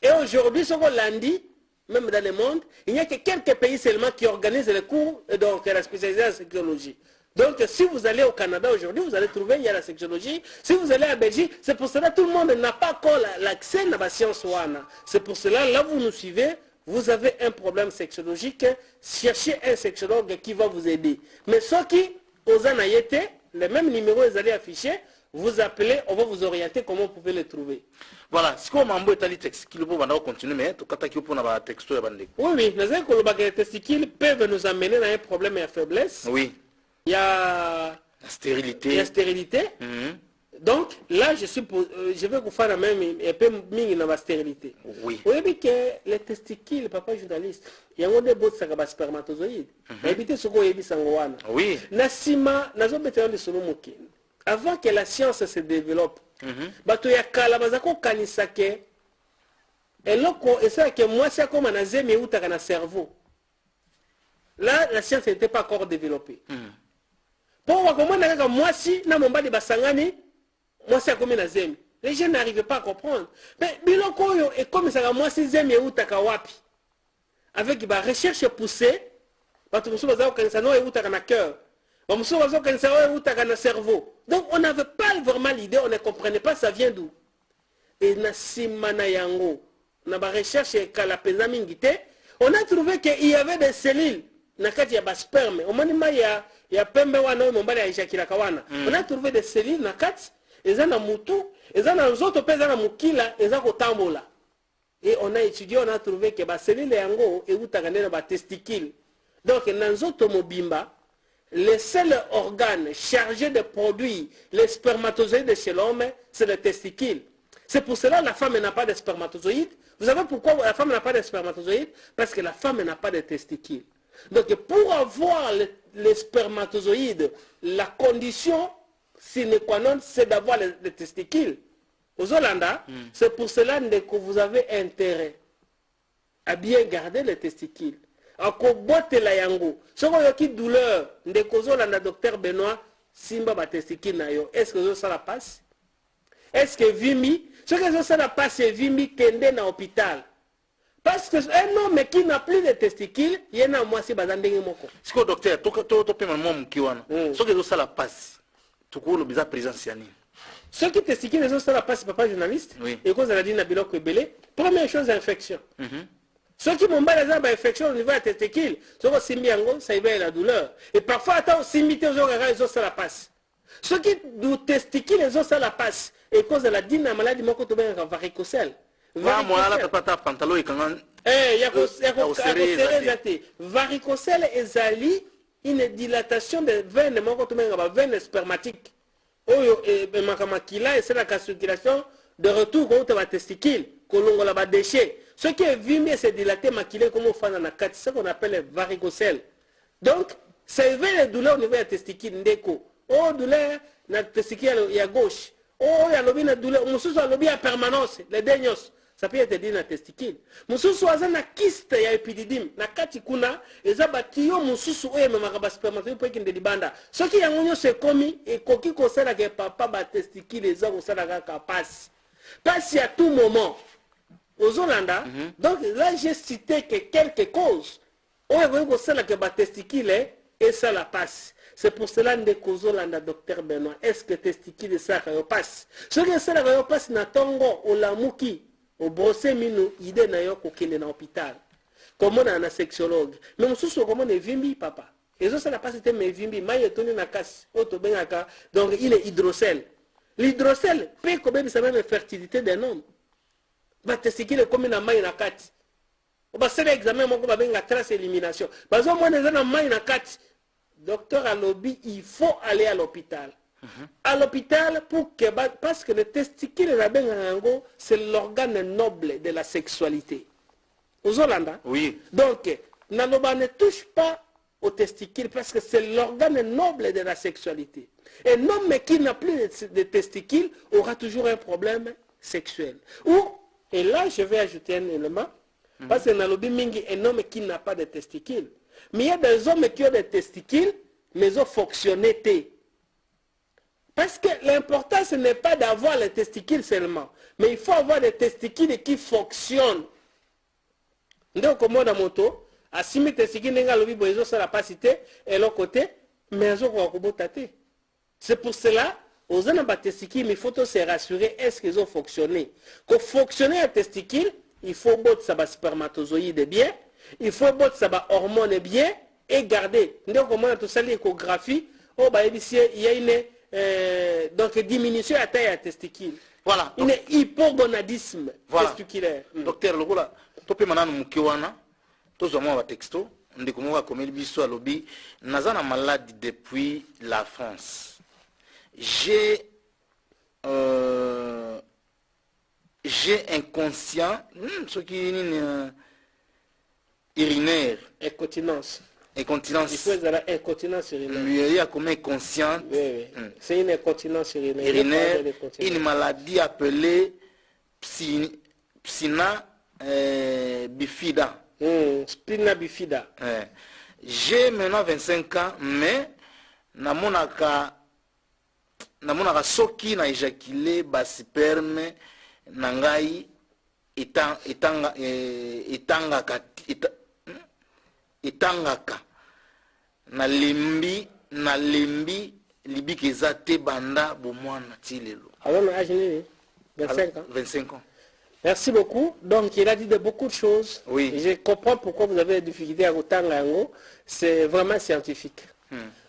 Et aujourd'hui, ce qu'on l'a dit, même dans le monde, il n'y a que quelques pays seulement qui organisent les cours et donc la spécialisation en sexologie. Donc si vous allez au Canada aujourd'hui, vous allez trouver il y a la sexologie. Si vous allez à Belgique, c'est pour cela que tout le monde n'a pas encore l'accès à la science. C'est pour cela, là vous nous suivez, vous avez un problème sexologique, cherchez un sexologue qui va vous aider. Mais ceux qui, aux anayétés, les mêmes numéros, ils allaient afficher, vous appelez, on va vous orienter comment vous pouvez les trouver. Voilà, si on m'a dit textile, on va continuer, mais tu as texto. Oui, les testicules peuvent nous amener à un problème et à faiblesse. Oui. Il y a la stérilité. Il y a stérilité. Donc là, je vais vous faire la même un peu dans la stérilité. Oui. Vous voyez que les testicules, papa journaliste, il y a des bouts de spermatozoïdes. Évitez ce qu'on dit sangoana. Oui. Nasima, avant que la science se développe, bato ya kala bazako kanisake eloko esa que moi c'est comme un azemi utaka na cerveau. Là, la science n'était pas encore développée. Pour voir comment moi si na momba de basangani, moi c'est comme na zemi. Les gens n'arrivaient pas à comprendre. Mais biloko yo et comme ça moi si zemi utaka wapi. Avec des recherches poussées, parce que nous avons un cœur, nous avons un cerveau. Donc on n'avait pas vraiment l'idée, on ne comprenait pas ça vient d'où. Et na yango, na ba recherche kala peza mingite, on a trouvé qu'il y avait des cellules na kati ya ba sperme. On m'a ya pembe wana mo mbali ya ejaculation kawana. On a trouvé des cellules na kati, ezana mutu, ezana nzoto peza na mukila, ezako tambola. Et on a étudié, on a trouvé que les cellules yango et les testicules. Donc, dans mobimba, les seuls organes chargés de produire les spermatozoïdes de chez l'homme, c'est les testicules. C'est pour cela que la femme n'a pas de spermatozoïdes. Vous savez pourquoi la femme n'a pas de spermatozoïdes? Parce que la femme n'a pas de testicules. Donc, pour avoir les spermatozoïdes, la condition sine qua non, c'est d'avoir les testicules. Aux Hollandais, c'est pour cela que vous avez intérêt à bien garder les testicules. À kobote la yango. Si vous avez une douleur, le docteur Benoît, simba ba testicule na yo. Est-ce que ça la passe? Est-ce que vimi? Ce que ça la passe, c'est vimi kende na hôpital. Parce que un homme qui n'a plus de testicules, il y en a moi si bazandenge moko. Si le docteur, to pe maman kiwana. Ce que ça la passe, tout court le bizarre présence yani. Ceux qui testiculent les autres, ça la passe, papa journaliste, et quand on a dit Nabilo Kwebele, première chose, infection. Ceux qui m'ont balazé à infection au niveau de la testicule, ça éveille la douleur. Et parfois, attends, simité aux autres, ça la passe. Ceux qui nous testiculent les autres, ça la passe. Et quand on a dit la maladie, moi, quand on a varicocèle. Varicocèle est une dilatation de veines, moi, quand on a veines spermatiques. C'est la circulation de retour contre la testicule, qu'on a déchet. Ce qui est vimé, c'est dilaté, maquillé comme on fait dans la carte, c'est ce qu'on appelle les varicocèles. Donc, ça éveille les douleurs au niveau de la testicule. Oh, douleur, la testicule à gauche. Oh, il y a une douleur, on se lobby à permanence, les dénios. Ça peut être dit dans la testicule. Mususu azana kyste ya epididyme na kati kuna eza batiyo mususu oyo memaka ba spermatozoïde po ekende libanda. Soki yango nyonso ekomi ekoki kosala ke papa ba testicule eza kosala kaka pasi. Pasi à tout moment. Aux Hollandais, donc là j'ai cité que quelques causes. Oyo ekoki kosala ke ba testicule et ça la passe. C'est pour cela que aux Hollandais, docteur Benoît, est-ce que testicule ça ka passe? Ce que ça la passe na tongo o lamuki. Au brossé minu idée na yo kokende na hôpital comme on a un sexologue mais on sous comment est vimbi papa et ça la passe c'était mais vimbi maille toni na casse auto bengaka donc il est hydrocèle l'hydrocèle peut comme ça même fertilité d'un homme ba testikile comme na maille na kati on va faire l'examen moko ba benga trace élimination bazo moi na maille na kati docteur alobi il faut aller à l'hôpital. À l'hôpital parce que le testicule c'est l'organe noble de la sexualité. Aux Hollandais. Oui. Donc, Naloba ne touche pas au testicule parce que c'est l'organe noble de la sexualité. Un homme qui n'a plus de testicules aura toujours un problème sexuel. Et là, je vais ajouter un élément. Parce que Nalobi Mingi, un homme qui n'a pas de testicules. Mais il y a des hommes qui ont des testicules, mais ils ont fonctionné. Parce que l'important, ce n'est pas d'avoir les testicules seulement, mais il faut avoir des testicules qui fonctionnent. Donc, comme on a moto, à 6 000 testicules, ils ont la capacité, et l'autre côté, mais ils ont tate. C'est pour cela, aux hommes à testicules, il faut se rassurer, est-ce qu'ils ont fonctionné? Pour fonctionner un testicule, il faut que ça va spermatozoïde bien, il faut que ça va hormone bien, et garder. Donc, comme on a tout ça, l'échographie, il y a une donc diminution à taille à testicule. Voilà. Une hypogonadisme testiculaire. Docteur Logola, tu peux maintenant nous kiwana, tous au moins texto, on dit comment comme il biso à lobby, nazana malade depuis la France. J'ai inconscient, ce qui est urinaire. Incontinence. Incontinence. Il faut avoir incontinence urinaire. Il y a comme inconsciente. Oui. C'est une incontinence urinaire. Une maladie appelée spina bifida. Spina bifida. j'ai maintenant 25 ans, mais namonaka soki na éjaculé ba sperme na ngai itangaka nalembi libiki eza te banda bomwana ti lelo. Alors, âge 25 ans. 25 ans. Merci beaucoup. Donc, il a dit de beaucoup de choses. Oui. Je comprends pourquoi vous avez des difficultés à Gotanga. C'est vraiment scientifique.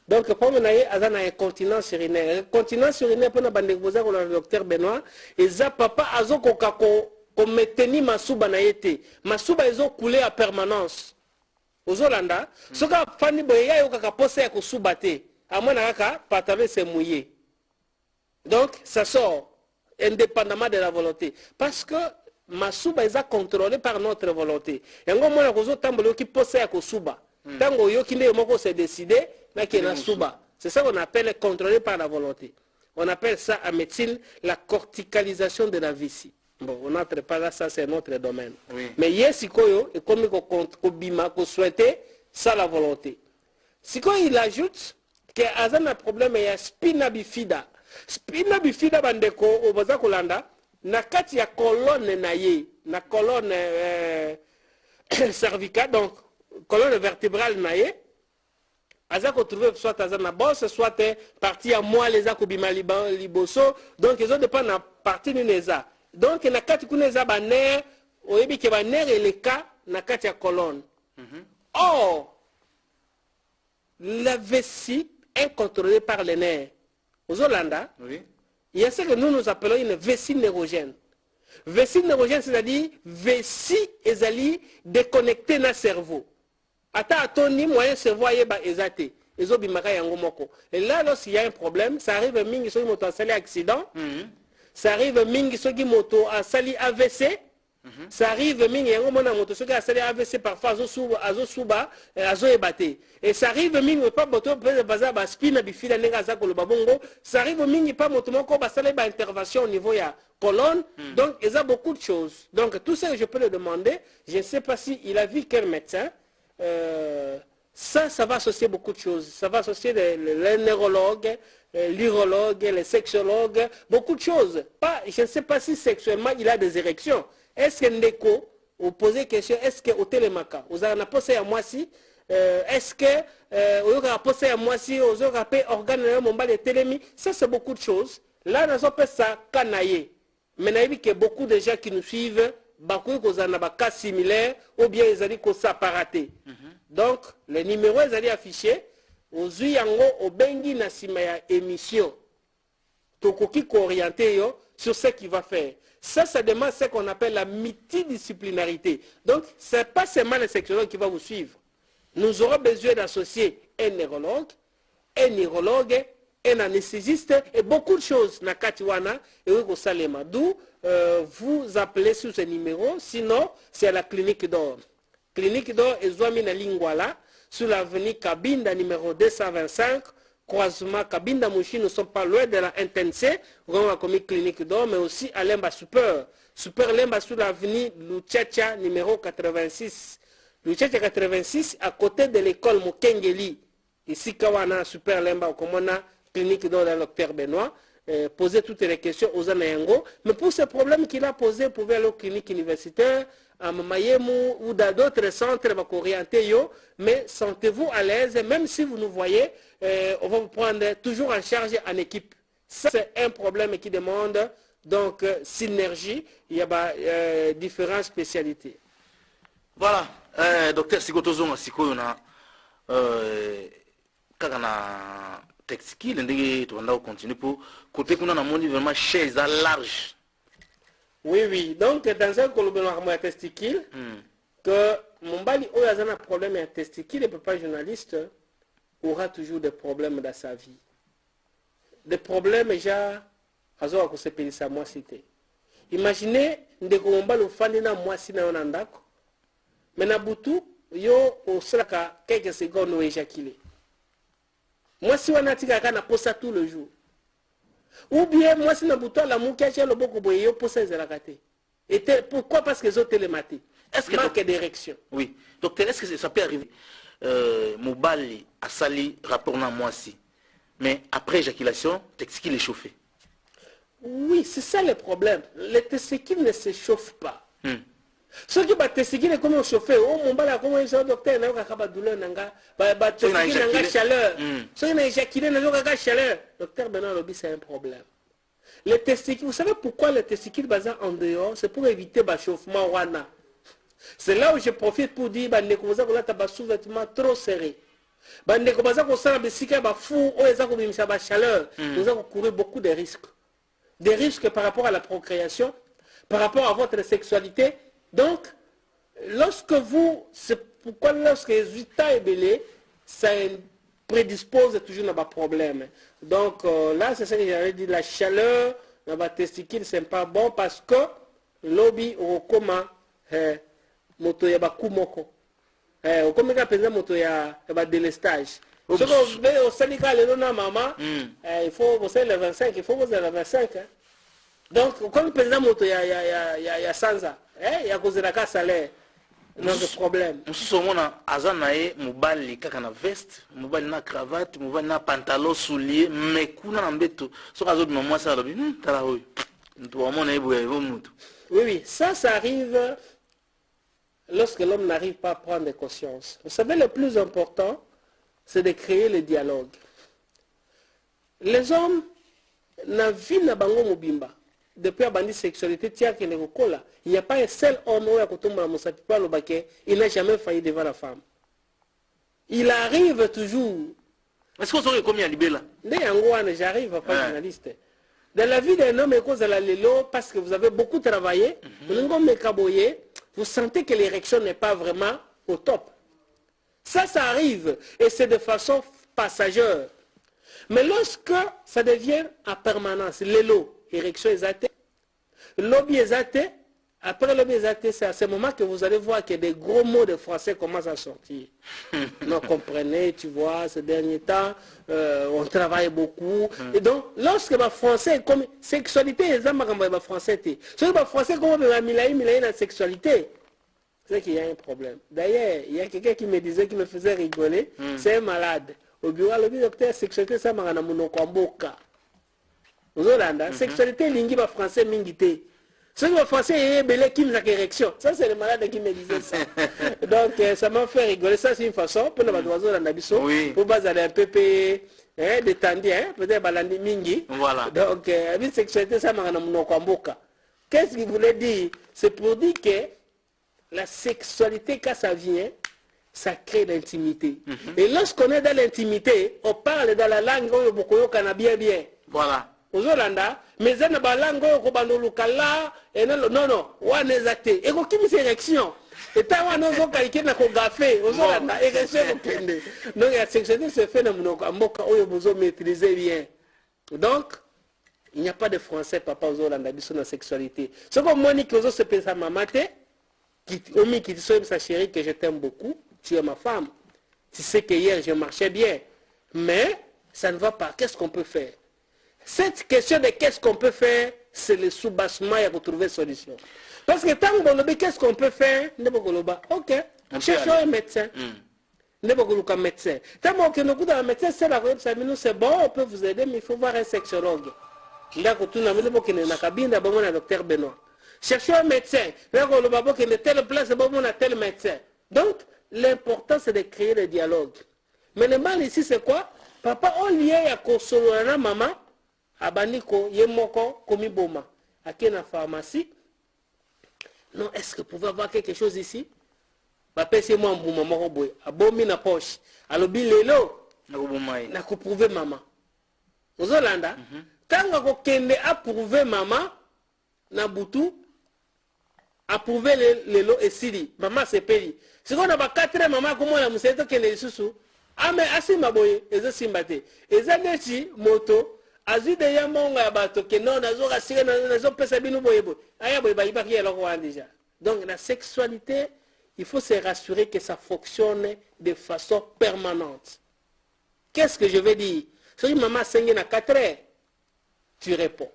Donc, pour vous avez une incontinence urinaire. Incontinence urinaire, pour le docteur Benoît, et ça, papa, azo ko meteni masuba na yete. Masuba, ils ont coulé à permanence. Aux Hollanda, ce que Fanny Boya yo kaka pose ya kusubate. À moins naka, pantalon c'est mouillé. Donc, ça sort indépendamment de la volonté. Parce que masuba est contrôlé par notre volonté. Et on a un tambour qui pose à Kosuba. Tango yo qui n'est s'est décidé, mais qui est na suba. C'est ça qu'on appelle contrôlé par la volonté. On appelle ça en médecine la corticalisation de la vessie. Bon, on n'entre pas là, ça c'est notre domaine. Oui. Mais yes, Sikoyo, et comme qu'on souhaitait, ça la volonté. Sikoyo, il ajoute que Azan a problème, il y a spina bifida. Spina bifida bandeko, au Bazakolanda, na kati ya colonne naye, na colonne cervicale, donc colonne vertébrale naye, Azako trouvé soit Azana bosse, soit partie à moi les akobima liboso, donc ils ont dépend na partie de neza. Donc na kati kuneza ba nerf, oyebi ke ba nerf et le cas na kati ya colonne. Or, la vessie est contrôlée par les nerfs. Aux Hollanda, oui. Il y a ce que nous appelons une vessie neurogène. Vessie neurogène, c'est-à-dire vessie ezali déconnectée na cerveau. Ata atoni moyen cerveau ayeba ezate. Et là, lorsqu'il y a un problème, ça arrive à mingi soki moto asali accident, ça arrive à mingi soki moto asali AVC, ça arrive à mingi yango mona moto soki asali AVC parfois azo suba azo ebate. Et ça arrive à mingi pas moto peut baza ba spina bifida nenga za koloba bongo, ça arrive à mingi pas moto moko basali ba intervention au niveau ya colonne. Donc il y a beaucoup de choses. Donc tout ça que je peux le demander, je ne sais pas si il a vu quel médecin. Ça va associer beaucoup de choses. Ça va associer les neurologues, l'urologue, les sexologues, beaucoup de choses. Je ne sais pas si sexuellement il a des érections. Est-ce que Ndeko, vous posez question, est-ce que au télémaca, vous avez posé à moi si, est-ce que vous avez posé à moi si, vous avez rappelé organe de télémie, ça c'est beaucoup de choses. Là, nous avons ça canaillé. Mais il y a beaucoup de gens qui nous suivent. Beaucoup de cas similaires ou bien ils allaient que ça paraté. Donc les numéros ils allaient afficher aux yango au bengi na simaya émission tokoki orienté sur ce qu'il va faire. Ça demande ce qu'on appelle la multidisciplinarité. Donc c'est pas seulement le sexologue qui va vous suivre. Nous aurons besoin d'associer un neurologue, un anesthésiste et beaucoup de choses na katiwana et au salema. D'où vous appelez sur ce numéro, sinon c'est à la clinique d'or. Clinique d'or est Zouamina Lingwala, sur l'avenue Kabinda numéro 225, croisement Kabinda Mouchi, nous ne sommes pas loin de la NTNC, vraiment la commune clinique d'or, mais aussi à Lemba Super. Super Lemba sur l'avenue Luchacha numéro 86. Luchacha 86 à côté de l'école Mokengeli. Ici Kawana Super Lemba au Komona, clinique d'or de le docteur Benoît. Poser toutes les questions aux Anayango. Mais pour ce problème qu'il a posé, pour aller aux cliniques universitaires, à Mayemu ou dans d'autres centres, mais sentez-vous à l'aise, même si vous nous voyez, on va vous prendre toujours en charge en équipe. Ça, c'est un problème qui demande donc synergie. Il y a différentes spécialités. Voilà, docteur Sigotozonga Sikoyona, Kagana. Textile, on continue pour côté qu'on a un monde vraiment chaise à large. Oui. Donc, dans un colobénoir testicule, que mon bali ou a un problème à testicule, le papa journaliste aura toujours des problèmes dans sa vie. Des problèmes déjà, à ce que c'est sa moi cité. Imaginez, de combat le fan na moi si na onandako, mais na butu yo au saka quelques secondes ou éjaculé. Moi, si on a tiré à posa tout le jour. Ou bien, moi, si on a bouton la moukia, j'ai le beaucoup de posa de la gâté. Et pourquoi? Parce qu'ils ont télématé. Est-ce que manque d'érection? Oui. Docteur, est-ce que ça peut arriver? mobali asali rapport na moi si. Mais après éjaculation, testicule est chauffé. Oui, c'est ça le problème. Les testicules ne se chauffent pas. Ceux qui battent testicules comment chauffer? Oh mon bala comment ils sont docteur n'a pas de douleur nanga, testicules nanga chaleur. Ceux qui n'ont éjaculé n'ont pas chaleur. Docteur Benoît Lobi c'est un problème. Les testicules, vous savez pourquoi les testicules basés en dehors? C'est pour éviter le chauffement wana. C'est là où je profite pour dire que vous avez un sous-vêtement trop serré. Vous avez un chaleur. Vous avez couru beaucoup de risques. Des risques par rapport à la procréation, par rapport à votre sexualité. Donc, lorsque vous, c'est pourquoi lorsque le résultat est belé, ça prédispose toujours à un problème. Donc là, c'est ça que j'avais dit, la chaleur dans la testicule, c'est pas bon parce que lobby au comment moto ya bakumoko. Au comment ka pesa moto ya ba délestage. Ce que au syndicat le na maman, il faut vous le 25, il faut vous le 25. Donc comme pesa moto ya sanza, ya kozela ka salaire. Non de problème. Mususu mona azanae mobali kaka na veste, mobali na cravate, mobali na pantalon soulier, mais kuna na mbeto. So kazo bima moi ça lobi, tala hoyo. Nto mona ebo ya mutu. Oui, ça arrive lorsque l'homme n'arrive pas à prendre conscience. Vous savez, le plus important, c'est de créer le dialogue. Les hommes na vie na bango mobimba. Depuis la sexualité, il n'y a pas un seul homme il n'a jamais failli devant la femme. Il arrive toujours. Est-ce qu'on saurait combien libéla? J'arrive à pas journaliste. Dans la vie d'un homme, parce que vous avez beaucoup travaillé, vous sentez que l'érection n'est pas vraiment au top. Ça arrive et c'est de façon passagère. Mais lorsque ça devient en permanence, l'élo, érection exaltée, lobby exalté, après lobby exalté, c'est à ce moment que vous allez voir que des gros mots de français commencent à sortir. Non, comprenez, tu vois, ces derniers temps, on travaille beaucoup. Et donc, lorsque le français, comme sexualité, les hommes ont français, ce que le français, comme la sexualité, c'est qu'il y a un problème. D'ailleurs, il y a quelqu'un qui me disait, qui me faisait rigoler, c'est un malade. Au bureau, le docteur, sexualité, ça m'a monokamboka. La sexualité lingi ba français mingité. Ce que le français est belé qui me érection. Ça c'est le malade qui me disait ça. Donc ça m'a fait rigoler. Ça c'est une façon pour nous oiseaux dans l'habitation. Pour baser un peu détendu, peut-être balandi mingi. Voilà. Donc la sexualité ça m'a monokamboka. Qu'est-ce qu'il voulait dire? C'est pour dire que la sexualité quand ça vient, ça crée l'intimité. Et lorsqu'on est dans l'intimité, on parle dans la langue où beaucoup de bien bien. Voilà. Aux Hollandais, mais ça n'a pas langue au Kobandolukala, et non, on est acté. Et qu'on quitte ces élections. Et tant qu'on a quelqu'un qui a gafé, aux Hollandais, et que c'est dépendé. Donc, la sexualité se fait dans le vous maîtriser bien. Donc, il n'y a pas de français, papa, aux Hollandais, sur la sexualité. Ce que moi, qui ose se penser à ma mate, qui dit sa chérie, que je t'aime beaucoup, tu es ma femme. Tu sais que hier, je marchais bien. Mais, ça ne va pas. Qu'est-ce qu'on peut faire? Cette question de qu'est-ce qu'on peut faire, c'est le soubassement et à retrouver solution. Parce que tant qu'on le dit qu'est-ce qu'on peut faire, ok, cherchons un médecin. Un médecin. Tant qu'on nous un médecin, c'est bon, on peut vous aider, mais il faut voir un sexologue. Docteur Benoît. Cherchons un médecin. Telle place, on a tel médecin. Donc, l'important, c'est de créer le dialogue. Mais le mal ici, c'est quoi? Papa, on lié à consoler maman. Abaniko, Yemoko, Komiboma, à la pharmacie. Non, est-ce que vous pouvez avoir quelque chose ici? Papa, c'est moi, maman, à bomi na poche. Alors, bilelo, na prouver maman. Aux Hollandais, quand vous avez approuvé maman, na boutou, approuvé le lot et siri, maman c'est payé. Si on a 4 maman, comment on a moussé, que les sous-sous, ah, mais assez ma boye, et je simbate. Et ça, c'est moto. Azu de yamonga bato que non nazo rasire nazo pesa binu boyebo aya boyeba ibaki eloko wana déjà. Donc la sexualité, il faut se rassurer que ça fonctionne de façon permanente. Qu'est-ce que je veux dire? Si maman sengi na 4 heures, tu réponds.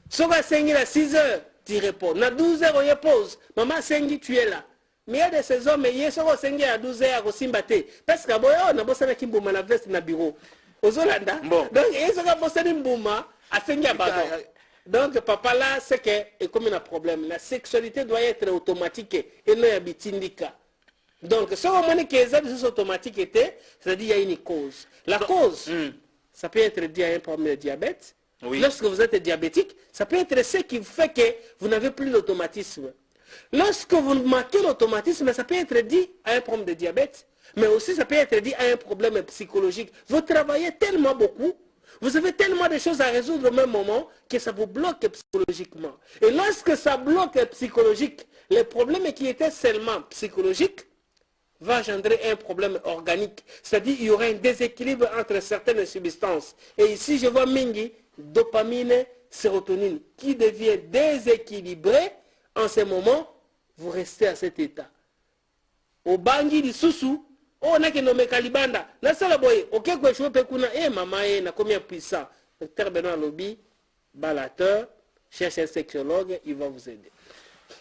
Si on va sengi na 6 heures, tu réponds. Na 12 heures on y pose. Maman sengi, tu es là. Mais il y a de ces hommes, ils sont au à 12 heures au Simbate. Parce que on a bossé avec Mbouma na veste na bureau. Aux Hollanda. Donc, ils sont bossé avec Mbouma à Sengia Baton. Donc, papa là, c'est que, et comme il y a un problème, la sexualité doit être automatique et non habitindika. Donc, ce moment que les abus automatiques étaient, c'est-à-dire qu'il y a une cause. La cause, ça peut être dû à un problème de diabète. Oui. Lorsque vous êtes diabétique, ça peut être ce qui fait que vous n'avez plus l'automatisme. Lorsque vous manquez l'automatisme, ça peut être dû à un problème de diabète, mais aussi ça peut être dû à un problème psychologique. Vous travaillez tellement beaucoup, vous avez tellement de choses à résoudre au même moment que ça vous bloque psychologiquement. Et lorsque ça bloque psychologique, les problèmes qui étaient seulement psychologiques va engendrer un problème organique. C'est-à-dire qu'il y aura un déséquilibre entre certaines substances. Et ici, je vois mingi, dopamine, sérotonine, qui devient déséquilibré. En ce moment, vous restez à cet état. Au bangi di susu, on a que nommé Kalibanda. Na sala boy, ok quoi je peux kuna maman na combien puissant. Docteur Benoît Lobby, balateur, cherche un sexologue, il va vous aider.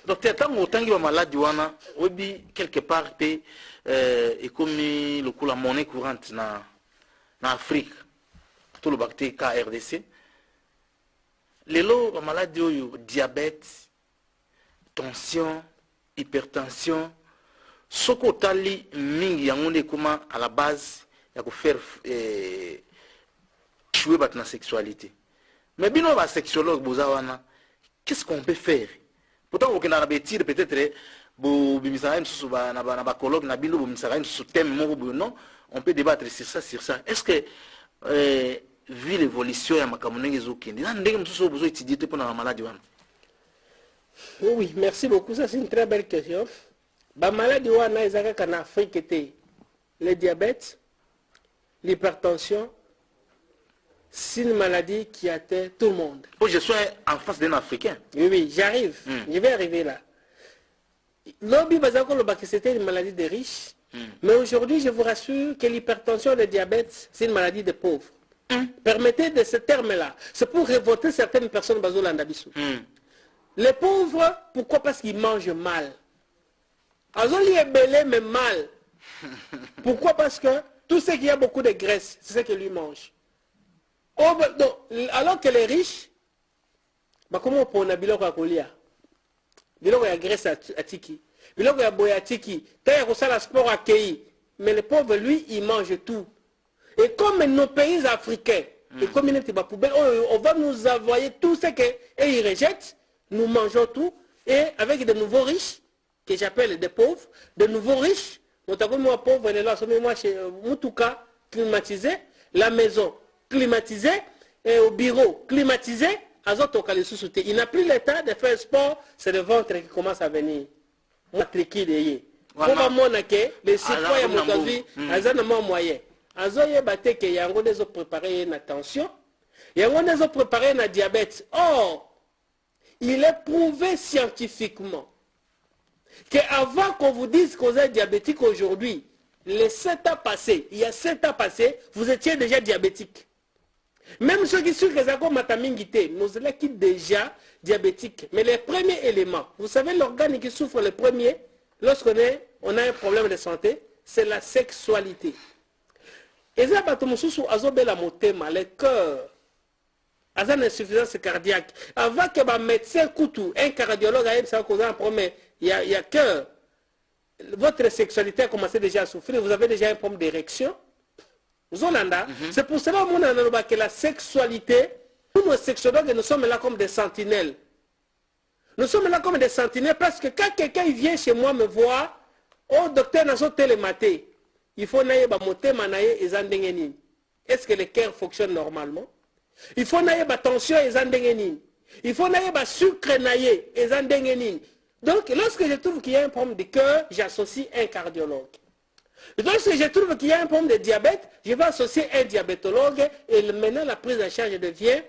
Docteur, tant que vous êtes malade, quelque part, et comme la monnaie courante en Afrique, tout le bactérie KRDC, les lots de maladies, diabète, tension, hypertension, ce qu'on a dit, à la base, il faut faire jouer la sexualité. Mais bien, la sexologue, qu'est-ce qu'on peut faire? Pourtant, on a peut-être on peut débattre sur ça. Est-ce que, vu l'évolution, oui, merci beaucoup. Ça, c'est une très belle question. La maladie en Afrique était le diabète, l'hypertension. C'est une maladie qui atteint tout le monde. Oh, je suis en face d'un Africain. Oui, j'arrive. Je vais arriver là. L'obi c'était une maladie des riches. Mais aujourd'hui, je vous rassure que l'hypertension et le diabète, c'est une maladie des pauvres. Permettez de ce terme-là. C'est pour révolter certaines personnes bazolandabissou. Les pauvres, pourquoi? Parce qu'ils mangent mal. Azoli est belé, mais mal. Pourquoi? Parce que tout ce qui a beaucoup de graisse, c'est ce que lui mange. Oh, donc, alors que les riches, comment on prend un biloko à colia? Biloko à graisse à tiki. Biloko à boya tiki. T'as un sport à kei. Mais les pauvres, lui, il mange tout. Et comme nos pays africains, les communautés poubelle, on va nous envoyer tout ce qu'ils rejettent. Nous mangeons tout. Et avec de nouveaux riches, que j'appelle des pauvres, de nouveaux riches, moi pauvre, moi chez Moutouka, climatisé, la maison climatisée, et au bureau climatisé, il n'a plus l'état de faire sport, c'est le ventre qui commence à venir. Les citoyens ont moyen. Azoye bate que yango des autres préparés na tension, yango des autres préparés na diabète. Or, il est prouvé scientifiquement qu'avant qu'on vous dise que vous êtes diabétique aujourd'hui, les 7 ans passés, il y a 7 ans passés, vous étiez déjà diabétique. Même ceux qui sont matamingité, nous sommes déjà diabétiques. Mais les premiers éléments, vous savez l'organe qui souffre le premier, lorsqu'on a un problème de santé, c'est la sexualité. Et ça, le cœur, a une insuffisance cardiaque. Avant que le médecin Koutou, un cardiologue, un problème, il y a cœur. Votre sexualité a commencé déjà à souffrir, vous avez déjà un problème d'érection. C'est pour cela que la sexualité, nous, nos sexologues, nous sommes là comme des sentinelles. Nous sommes là comme des sentinelles parce que quand quelqu'un vient chez moi me voir, oh docteur, nous sommes télématés. Il faut naïe moté manaye et zandengeni. Est-ce que le cœur fonctionne normalement? Il faut naïe tension et zandengeni. Il faut naïe sucre naïe et zandengeni. Donc lorsque je trouve qu'il y a un problème de cœur, j'associe un cardiologue. Lorsque je trouve qu'il y a un problème de diabète, je vais associer un diabétologue et maintenant la prise en charge devient,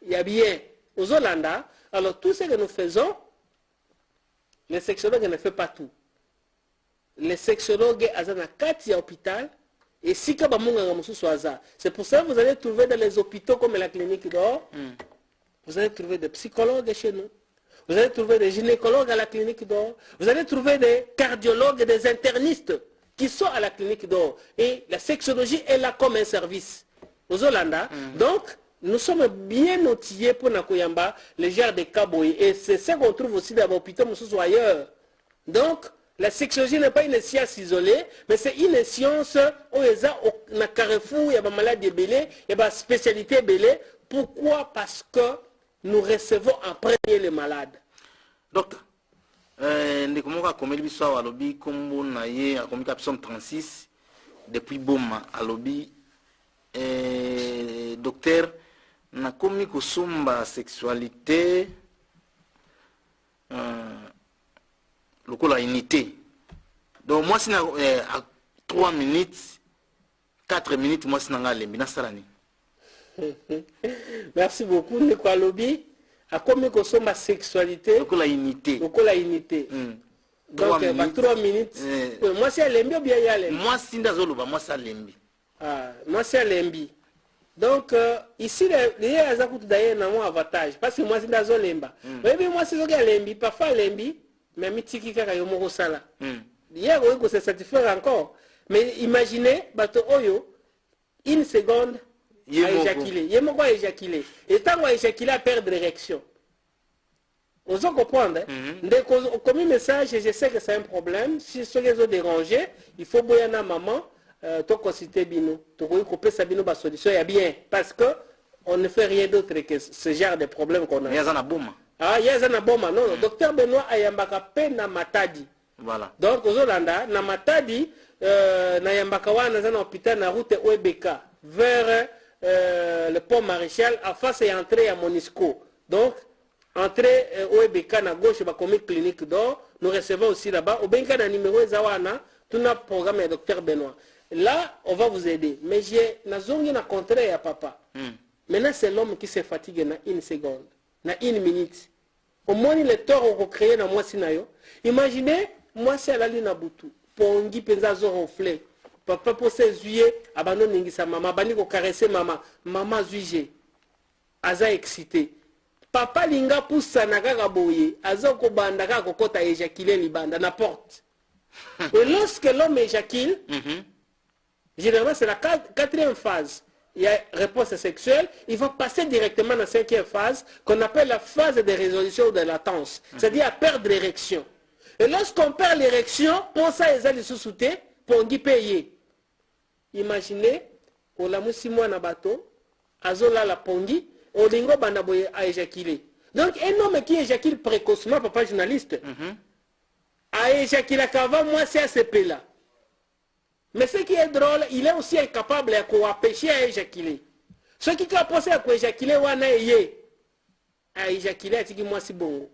il y a bien aux Hollandais. Alors tout ce que nous faisons, les sexologues ne font pas tout. Les sexologues à l'hôpital et si c'est pour ça que vous allez trouver dans les hôpitaux comme la clinique d'or, vous allez trouver des psychologues chez nous, vous allez trouver des gynécologues à la clinique d'or, vous allez trouver des cardiologues et des internistes qui sont à la clinique d'or. Et la sexologie est là comme un service aux Hollandais. Donc, nous sommes bien outillés pour Nakoyamba, les genres de Kaboy. Et c'est ça qu'on trouve aussi dans l'hôpital ou ailleurs. Donc, la sexologie n'est pas une science isolée, mais c'est une science où il y a un carrefour, il y a des maladies belées, il y a des spécialités belées. Pourquoi? Parce que nous recevons en premier les malades. Docteur, ndikomoka komeli biso awa alobi kombo na ye akomika psaume 36 depuis Boma alobi docteur nakomi kosomba sexualité lokola unité. Donc moi si na 3 minutes 4 minutes moi si nanga lembi na salani. Merci beaucoup Ndeko alobi akomi kosomba sexualité lokola unité. Lokola unité. Donc 3 minutes. Moi si lembi ou bien yale. Moi si ndazoloba moi ça lembi. Ah, moi c'est lembi. Donc ici les azakutu d'ailleurs na mon avantage parce que moi si ndazolemba. Mais moi si zoga lembi parfois lembi mais mitiki kaka yo moko sala. Hier on peut se satisfaire encore. Mais imaginez bato oyo une seconde à éjaculer. Yemoko a éjaculé. Et tant qu'on a éjaculé à perdre l'érection. Vous comprenez? Comme un message, je sais que c'est un problème. Si ceux qui ont dérangé, il faut boyana maman. To consulter bino. To couper sa bino ba solution. Il y a bien. Parce que on ne fait rien d'autre que ce genre de problème qu'on a. Il y a un boma. Ah, il y a un boma. Non, docteur Benoît ayambaka pe na matadi. Voilà. Donc aux Hollandais, na matadi, na yambaka wana na hôpital na route Ouebeka vers le pont Maréchal à face et entrée à Monisco. Donc entrée Ouebeka na gauche ba comme clinique d'or. Nous recevons aussi là-bas. Au benka na numéro zawana, tout na programme et docteur Benoît. Là, on va vous aider. Mais j'ai na zongi na contraire à papa. Maintenant, c'est l'homme qui se fatigue na une seconde, na une minute. Au moins, le tort qu'on crée dans moi sinayo. Imaginez, moi c'est à la ligne Boutou. Pongi penza zonflé. Papa pour ses yeux, abandonne n'ingisa maman, bani ko caresser maman, maman zuige. Aza excité. Papa linga poussa na kaka boye, aza ko banda kaka kokota éjaculer libanda na porte. Et lorsque l'homme éjacule, généralement c'est la quatrième phase. Il y a réponse sexuelle, il va passer directement dans la cinquième phase, qu'on appelle la phase de résolution ou de latence. C'est-à-dire à perdre l'érection. Et lorsqu'on perd l'érection, pour ça, ils ont sous-souté, pour y payer. Imaginez, on a mis mois na bateau, azola la pongi, au lingo bandaboye a éjaculé. Donc un homme qui éjacule précocement, papa journaliste, a éjaculé qu'avant moi c'est ACP là. Mais ce qui est drôle, il est aussi incapable de pécher à éjaculer. Ce qui a pensé à éjaculer, à éjaculer, c'est moi si bon.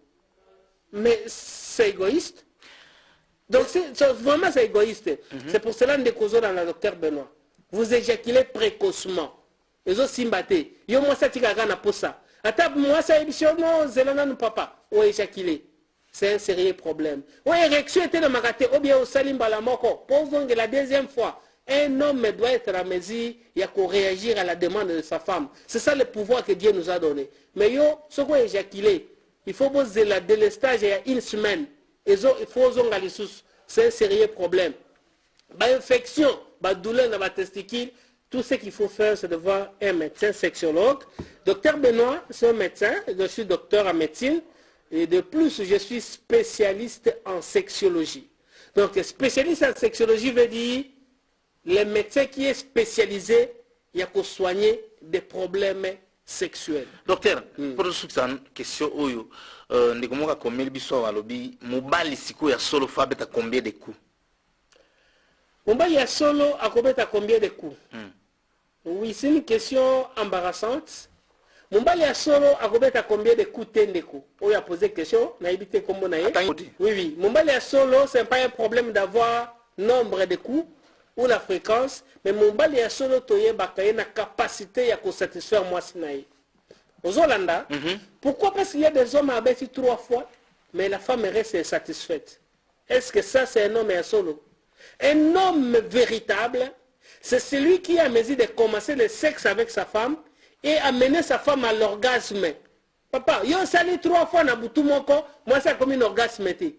Mais c'est égoïste. Donc vraiment c'est égoïste. C'est pour cela que nous causons dans le docteur Benoît. Vous éjaculez précocement. Les autres simbaté. Yo moi ça tika na posa. Ata moi ça émission non zelana nous papa. Ou éjaculé. C'est un sérieux problème. Ou érection était dans ma gâté, ou bien au salimba la moko. Posons que la deuxième fois, un homme doit être à mesure, il y a qu'à réagir à la demande de sa femme. C'est ça le pouvoir que Dieu nous a donné. Mais yo, ce qu'on a éjaculé, il faut poser la délestage il y a une semaine. Et il faut zonger les sous. C'est un sérieux problème. Bah infection, bah douleur dans la testicule, tout ce qu'il faut faire, c'est de voir un médecin sexologue. Docteur Benoît, c'est un médecin, je suis docteur en médecine. Et de plus, je suis spécialiste en sexologie. Donc, spécialiste en sexologie veut dire le médecin qui est spécialisé, il y a qu'à soigner des problèmes sexuels. Docteur, pour une question, ndikomoka komeli biso alobi mobali siko ya solo fabeta combien de coups? Mobali ya solo akobeta combien de coups? Oui, c'est une question embarrassante. Mobali ya solo akobeta combien de coups tendeko? On a posé question, na évité comme na. Oui, oui. Mobali ya solo, c'est pas un problème d'avoir nombre de coups ou la fréquence, mais mobali ya solo toye bakaye na capacité ya ko satisfaire moi sinaye. Aux Hollandais, pourquoi? Parce qu'il y a des hommes à abattre 3 fois, mais la femme reste satisfaite. Est-ce que ça c'est un homme à solo? Un homme véritable, c'est celui qui a mesure de commencer le sexe avec sa femme et amener sa femme à l'orgasme papa yo sali 3 fois na butu moko moi ça comme un orgasme été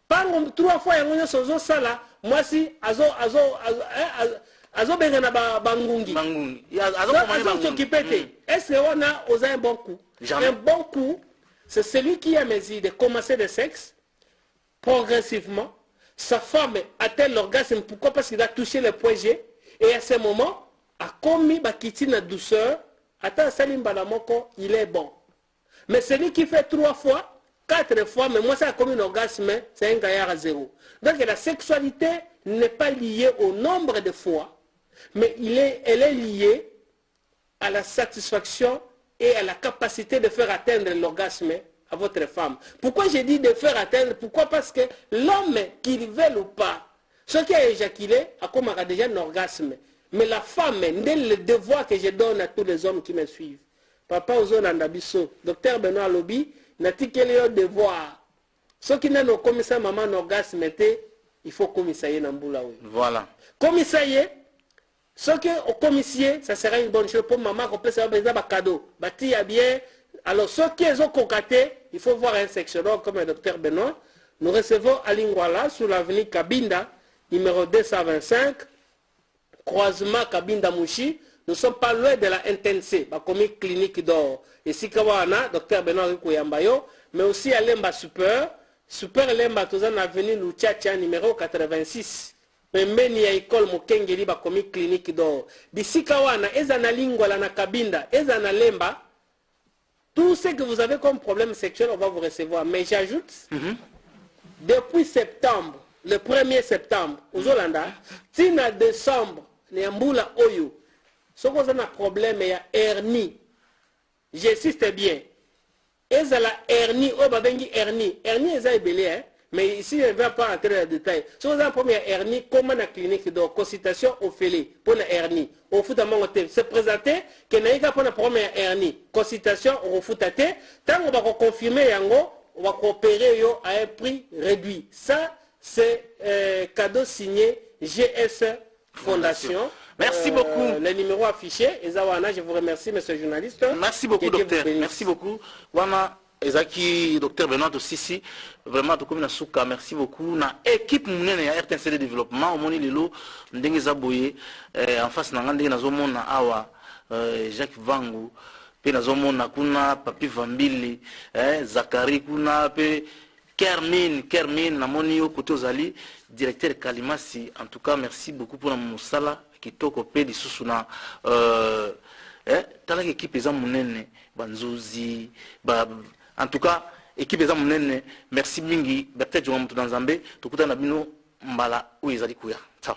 par 3 fois yango nyonso zo sala moi si azo benga na bangungi azo s'occuper te. Est-ce qu'on a osé un bon coup? Jamais. Un bon coup, c'est celui qui a mesure de commencer le sexe progressivement. Sa femme atteint l'orgasme. Pourquoi? Parce qu'il a touché le point G. Et à ce moment, a commis bakiti na douceur. Attends, Salim Balamoko, il est bon. Mais celui qui fait 3 fois, 4 fois, mais moi ça a commis un orgasme, c'est un gaillard à 0. Donc la sexualité n'est pas liée au nombre de fois, mais elle est liée à la satisfaction et à la capacité de faire atteindre l'orgasme à votre femme. Pourquoi j'ai dit de faire atteindre? Pourquoi? Parce que l'homme, qu'il veuille ou pas, ce qui a éjaculé a déjà un orgasme. Mais la femme, c'est le devoir que je donne à tous les hommes qui me suivent. Papa Ozonanda Bisso, docteur Benoît Lobi, n'a dit quel est le devoir. Ceux qui n'ont pas commis ça, maman, un orgasme, il faut commissailler dans le. Voilà. Commissailler, ce qui est au commissaire, ça sera une bonne chose pour maman, qu'on peut savoir un cadeau. Bâti à bien. Alors, ceux qui ont concaté, il faut voir un sectionneur comme le docteur Benoît. Nous recevons à Lingwala, sur l'avenue Kabinda, numéro 225, croisement Kabinda Mouchi. Nous ne sommes pas loin de la NTNC, la comique clinique d'or. Et si Kawana, docteur Benoît Rikouyambayo, mais aussi à Lemba Super Lemba, tous en avenue Luchacha, numéro 86. Pembeni ya école Mokengeli, la comique clinique d'or. D'ici Kawana, ezana Lingwala na Kabinda, ezana Lemba, tout ce que vous avez comme problème sexuel, on va vous recevoir. Mais j'ajoute, depuis septembre, le 1er septembre, aux Hollanda, tina décembre, les Mboula Oyo, ce qu'on a un problème, il y a hernie. J'insiste bien. Et la hernie, oh, bah, hernie. Hernie, est belé, hein. Mais ici, je ne vais pas entrer dans le détail. Si vous avez une première hernie, comme la clinique de consultation au fêlé, pour la hernie, au foot à mon hôtel, se présenter, que n'a pas pour la première hernie, consultation au foot à terre, tant on va confirmer, on va coopérer à un prix réduit. Ça, c'est cadeau signé GS Fondation. Merci beaucoup. Les numéros affichés, Ezawana, je vous remercie, monsieur le journaliste. Merci beaucoup, docteur. Merci beaucoup. Wana, Ezaki, docteur Benoît Sissi, vraiment, tout comme Souka, merci beaucoup. Na équipe mounene ya RTNC de développement, au moni lelo, ndenge zaboye, en face na ngandenge na zomona awa, Jacques Vangu, pe na zomona kuna, Papi Vambili, Zakari kuna, pe Kermine, na moni yo koto zali, directeur Kalimasi. En tout cas, merci beaucoup pour la moussala. Kitoko pe lisusu na tala équipe eza munene banzuzi en tout cas équipe eza munene merci mingi peut-être je vais dans Zambé tukuta na bino mbala où ezali kuya ciao.